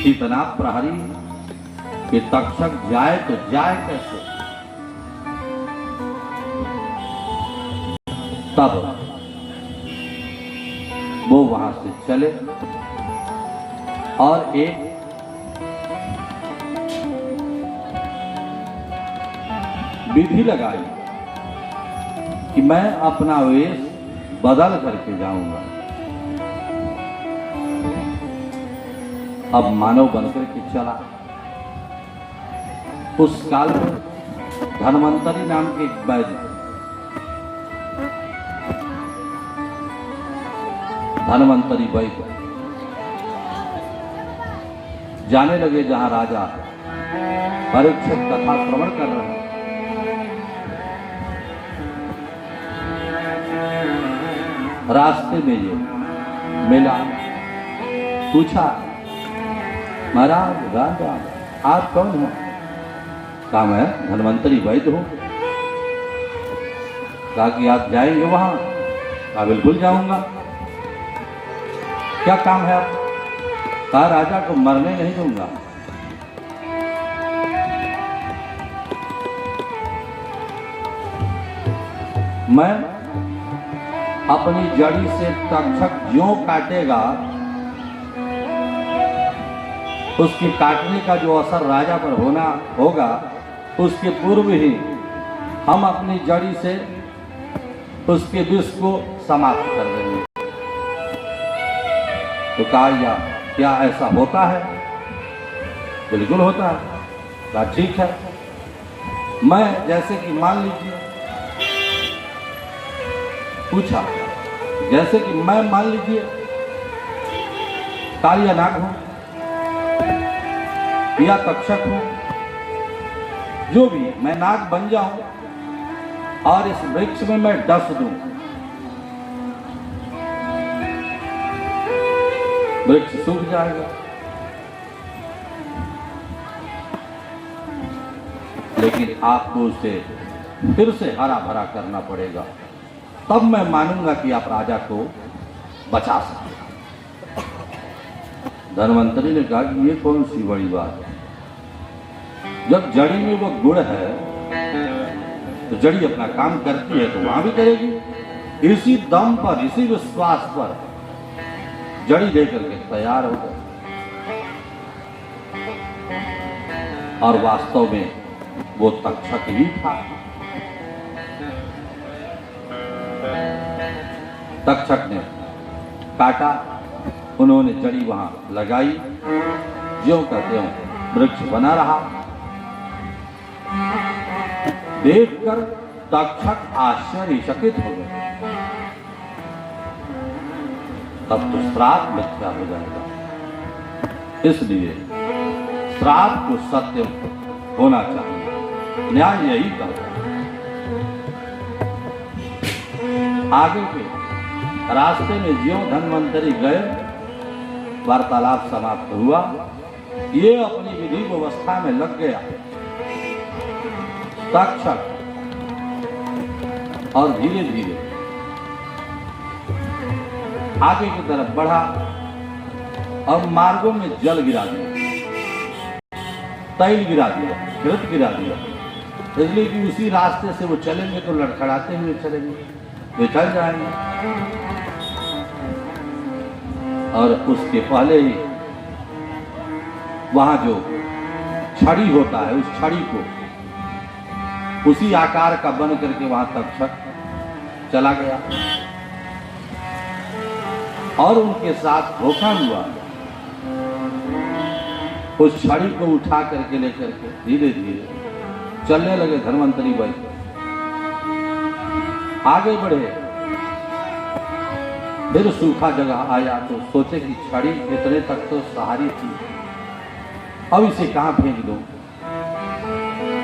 इतना प्रहरी कि तक्षक जाए तो जाए कैसे। तब वो वहां से चले और एक विधि लगाई कि मैं अपना वेश बदल करके जाऊंगा। अब मानव बनकर के चला। उस काल में धन्वंतरी नाम के एक वैद्य, धन्वंतरी वैद्य जाने लगे जहां राजा परीक्षित कथा श्रवण कर रहे हैं। रास्ते में ये मिला, पूछा, महाराज राजा आप कौन हो? कहा मैं धन्वंतरी वैद्य हूं। कहा कि आप जाएंगे वहां? कहा बिल्कुल जाऊंगा। क्या काम है आप? कहा राजा को मरने नहीं दूंगा। मैं अपनी जड़ी से तक्षक ज्यों काटेगा, उसके काटने का जो असर राजा पर होना होगा, उसके पूर्व ही हम अपनी जड़ी से उसके विष को समाप्त कर देंगे। तो कहा या क्या ऐसा होता है? बिल्कुल होता है। कहा ठीक है। मैं जैसे कि मान लीजिए, पूछा जैसे कि मैं मान लीजिए कालिया नाग हूं या तक्षक हूं, जो भी मैं नाग बन जाऊं और इस वृक्ष में मैं डस दूं, वृक्ष सूख जाएगा। लेकिन आपको उसे फिर से हरा भरा करना पड़ेगा, तब मैं मानूंगा कि आप राजा को बचा सकते। धन्वंतरी ने कहा कि ये कौन सी बड़ी बात है? जब जड़ी में वो गुण है तो जड़ी अपना काम करती है तो वहां भी करेगी। इसी दम पर, इसी विश्वास पर जड़ी लेकर के तैयार हो गए। और वास्तव में वो तक्षक ही था। तक्षक ने काटा, उन्होंने जड़ी वहां लगाई, ज्यों का त्यों वृक्ष बना रहा। देखकर तक्षक आश्चर्यचकित हो गए। तब तो श्राप मिथ्या हो जाएगा। इसलिए श्राप को सत्य होना चाहिए। न्याय यही करता है। आगे के रास्ते में ज्यों धन्वंतरी गए, वार्तालाप समाप्त हुआ। ये अपनी विधि व्यवस्था में लग गया। तक्षक और धीरे धीरे आगे की तरफ बढ़ा और मार्गों में जल गिरा दिया, तैल गिरा दिया, घृत गिरा दिया। इसलिए कि उसी रास्ते से वो चलेंगे तो लड़खड़ाते हुए चलेंगे, वे चल जाएंगे। और उसके पहले ही वहां जो छड़ी होता है, उस छड़ी को उसी आकार का बन करके वहां तक्षक चला गया और उनके साथ धोखा हुआ। उस छड़ी को उठा करके लेकर के धीरे धीरे चलने लगे धन्वंतरी वैद्य। आगे बढ़े, फिर सूखा जगह आया तो सोचे कि छड़ी इतने तक तो सहारी थी, अब इसे कहां फेंक दूं?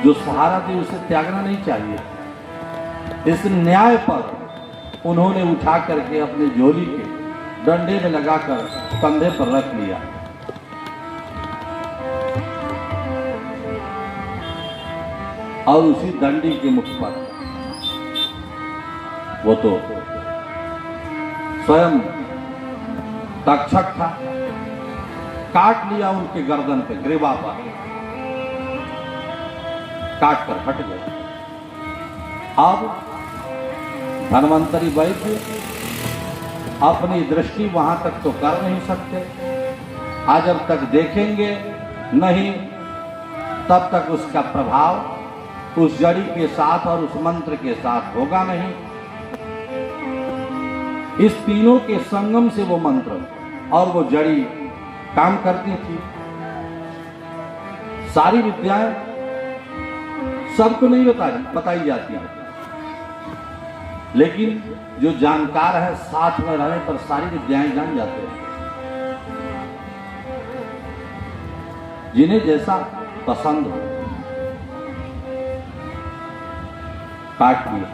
जो सहारा थी उसे त्यागना नहीं चाहिए। इस न्याय पर उन्होंने उठा करके अपने झोली के डंडे में लगाकर कंधे पर रख लिया। और उसी डंडी के मुख पर वो तो स्वयं तक्षक था, काट लिया उनके गर्दन पे, ग्रीवा पर काट कर हट गया। अब धन्वंतरी वैद्य अपनी दृष्टि वहां तक तो कर नहीं सकते, आज जब तक देखेंगे नहीं तब तक उसका प्रभाव उस जड़ी के साथ और उस मंत्र के साथ होगा नहीं। इस तीनों के संगम से वो मंत्र और वो जड़ी काम करती थी। सारी विद्याएं सबको नहीं बताई जाती हैं, लेकिन जो जानकार है साथ में रहने पर सारी विद्याएं जान जाते हैं। जिन्हें जैसा पसंद हो काट लिया,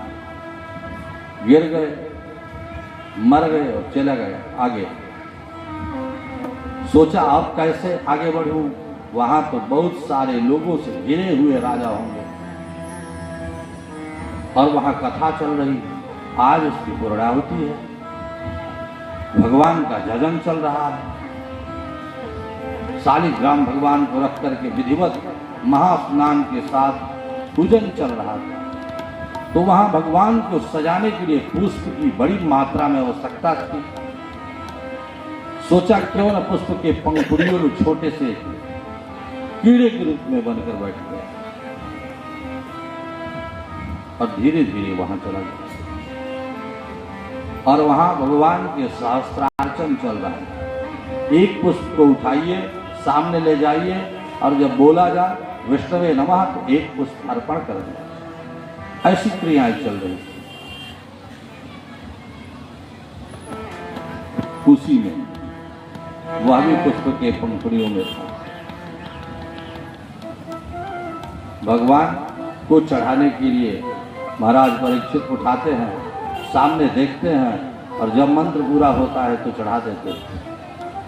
गिर गए, मर गए और चले गए आगे। सोचा अब कैसे आगे बढ़ूं, वहां तो बहुत सारे लोगों से घिरे हुए राजा होंगे और वहां कथा चल रही, आज उसकी पूर्णाहुति है, भगवान का जजन चल रहा है। शालिग्राम भगवान को रख करके विधिवत महास्नान के साथ पूजन चल रहा था। तो वहां भगवान को सजाने के लिए पुष्प की बड़ी मात्रा में आवश्यकता थी। सोचा क्यों न पुष्प के पंखुड़ियों में छोटे से कीड़े के रूप में बनकर बैठ गया और धीरे धीरे वहां चला गया। और वहां भगवान के सहस्त्रार्चन चल रहा है। एक पुष्प को उठाइए, सामने ले जाइए और जब बोला जाए विष्णवे नमः तो एक पुष्प अर्पण कर दिया। ऐसी क्रियाएं चल रही थी। उसी में वह भी पुष्प के पंखुड़ियों में था। भगवान को चढ़ाने के लिए महाराज परीक्षित उठाते हैं, सामने देखते हैं और जब मंत्र पूरा होता है तो चढ़ा देते हैं।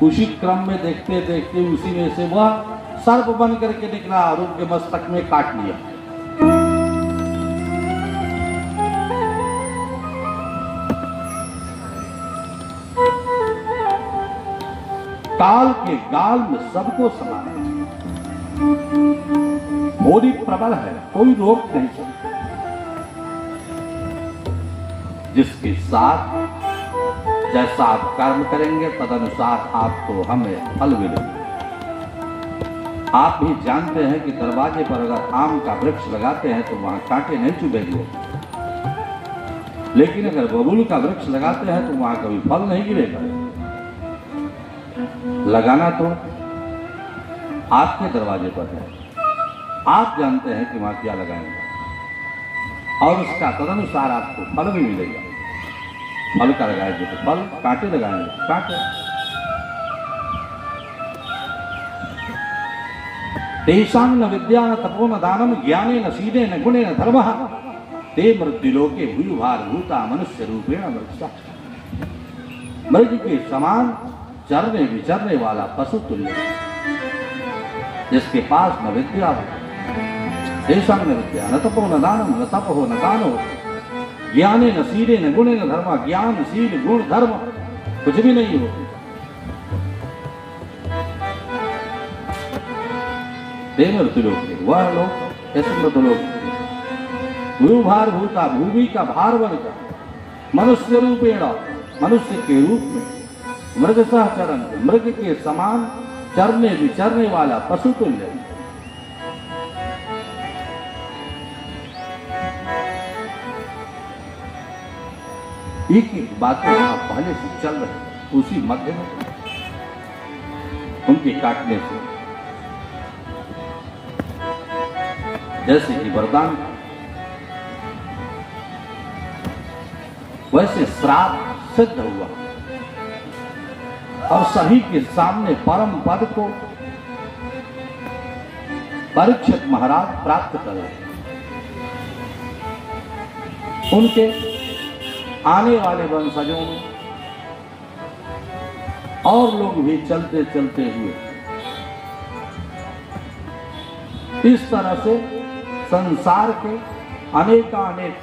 उसी क्रम में देखते देखते उसी में से वह सर्प बन करके निकला और उनके मस्तक में काट लिया। काल के गाल में सबको समाना, होली प्रबल है, कोई रोक नहीं सकता। जिसके साथ जैसा आप कर्म करेंगे तदनुसार आपको हमें फल मिलेगा। आप भी जानते हैं कि दरवाजे पर अगर आम का वृक्ष लगाते हैं तो वहां कांटे नहीं चुभेंगे, लेकिन अगर बबूल का वृक्ष लगाते हैं तो वहां कभी फल नहीं गिरेगा। लगाना तो आपके दरवाजे पर है, आप जानते हैं कि वहां क्या लगाएंगे और उसका तदनुसार आपको फल भी मिलेगा। फल का लगाएंगे तो फल, कांटे लगाएंगे तो कांटे। तेषां न विद्या न तपो न दानम ज्ञाने न सीने न गुणे न धर्मः ते मृत्युलोके भूयुभार भूता मनुष्य रूपेण मृत्सा। मृग के समान चरने विचरने वाला पशु तुल्य, जिसके पास न विद्या हो, तेषां न विद्या न तपो न दानम न तपो न दानो ज्ञाने न सीले न गुणे न धर्म। ज्ञान सील गुण धर्म कुछ भी नहीं हो। ते मृत्युलोक, वह लोग ऐसे मृत्युलोक, भूभार भूता, भूमि का भार बनकर मनुष्य रूपेण, मनुष्य के रूप में, मृग सहचरण, मृग के समान चरने विचरने वाला पशु तुल्य। एक एक बातें वहां पहले से चल रही, उसी मध्य में उनके काटने से जैसे कि वरदान वैसे श्राप सिद्ध हुआ और सभी के सामने परम पद को परीक्षित महाराज प्राप्त करे। उनके आने वाले वंशजों में और लोग भी चलते चलते हुए इस तरह से संसार के अनेकानेक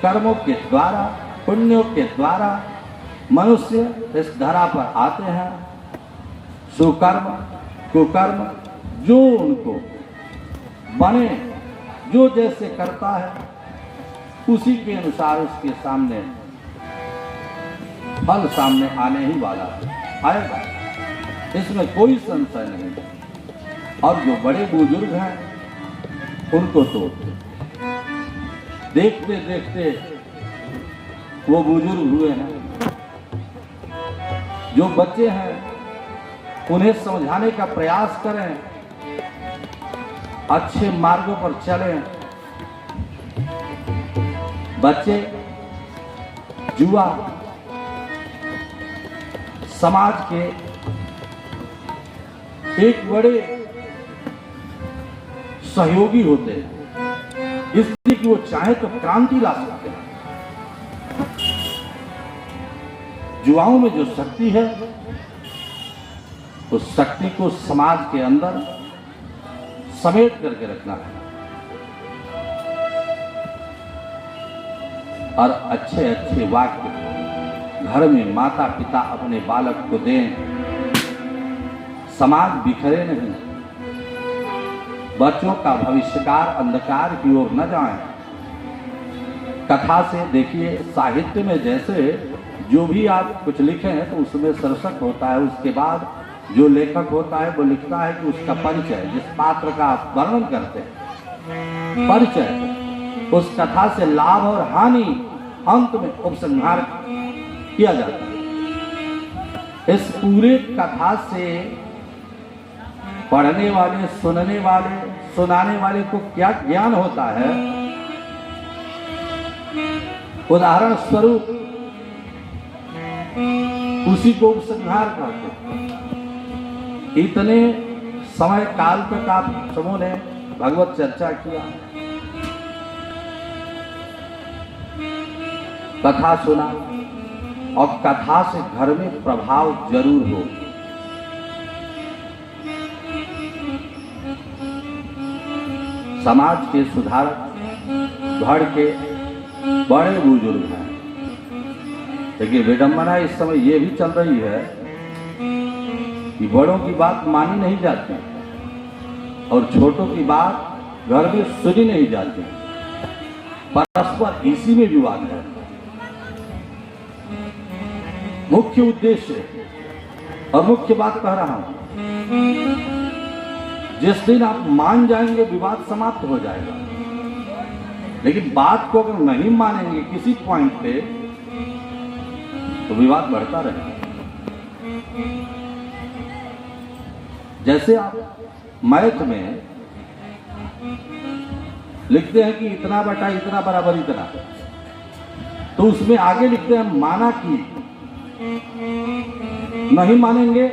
कर्मों के द्वारा, पुण्यों के द्वारा मनुष्य इस धरा पर आते हैं, सुकर्म कुकर्म जो उनको बने, जो जैसे करता है उसी के अनुसार उसके सामने फल सामने आने ही वाला आएगा, इसमें कोई संशय नहीं। और जो बड़े बुजुर्ग हैं उनको तो देखते देखते वो बुजुर्ग हुए हैं, जो बच्चे हैं उन्हें समझाने का प्रयास करें, अच्छे मार्गों पर चलें। बच्चे जुआ समाज के एक बड़े सहयोगी होते हैं, इसलिए कि वो चाहे तो क्रांति ला सकते हैं। जुआओं में जो शक्ति है उस शक्ति को समाज के अंदर समेट करके रखना है और अच्छे अच्छे वाक्य घर में माता पिता अपने बालक को दें। समाज बिखरे नहीं, बच्चों का भविष्यकार अंधकार की ओर न जाए। कथा से देखिए, साहित्य में जैसे जो भी आप कुछ लिखे हैं तो उसमें शीर्षक होता है, उसके बाद जो लेखक होता है वो लिखता है कि उसका परिचय, जिस पात्र का आप वर्णन करते हैं परिचय, उस कथा से लाभ और हानि अंत में उपसंहार किया जाता है। इस पूरे कथा से पढ़ने वाले, सुनने वाले, सुनाने वाले को क्या ज्ञान होता है? उदाहरण स्वरूप उसी को उपसंहार करते। इतने समय काल तक आप समूह ने भगवत चर्चा किया, कथा सुना, और कथा से घर में प्रभाव जरूर हो। समाज के सुधारक घर के बड़े बुजुर्ग हैं, लेकिन विडंबना इस समय ये भी चल रही है कि बड़ों की बात मानी नहीं जाती और छोटों की बात घर में सुनी नहीं जाती। परस्पर इसी में विवाद है। मुख्य उद्देश्य और मुख्य बात कह रहा हूं, जिस दिन आप मान जाएंगे विवाद समाप्त हो जाएगा, लेकिन बात को अगर नहीं मानेंगे किसी पॉइंट पे तो विवाद बढ़ता रहेगा। जैसे आप मैथ में लिखते हैं कि इतना बटा इतना बराबर इतना, तो उसमें आगे लिखते हैं माना कि, नहीं मानेंगे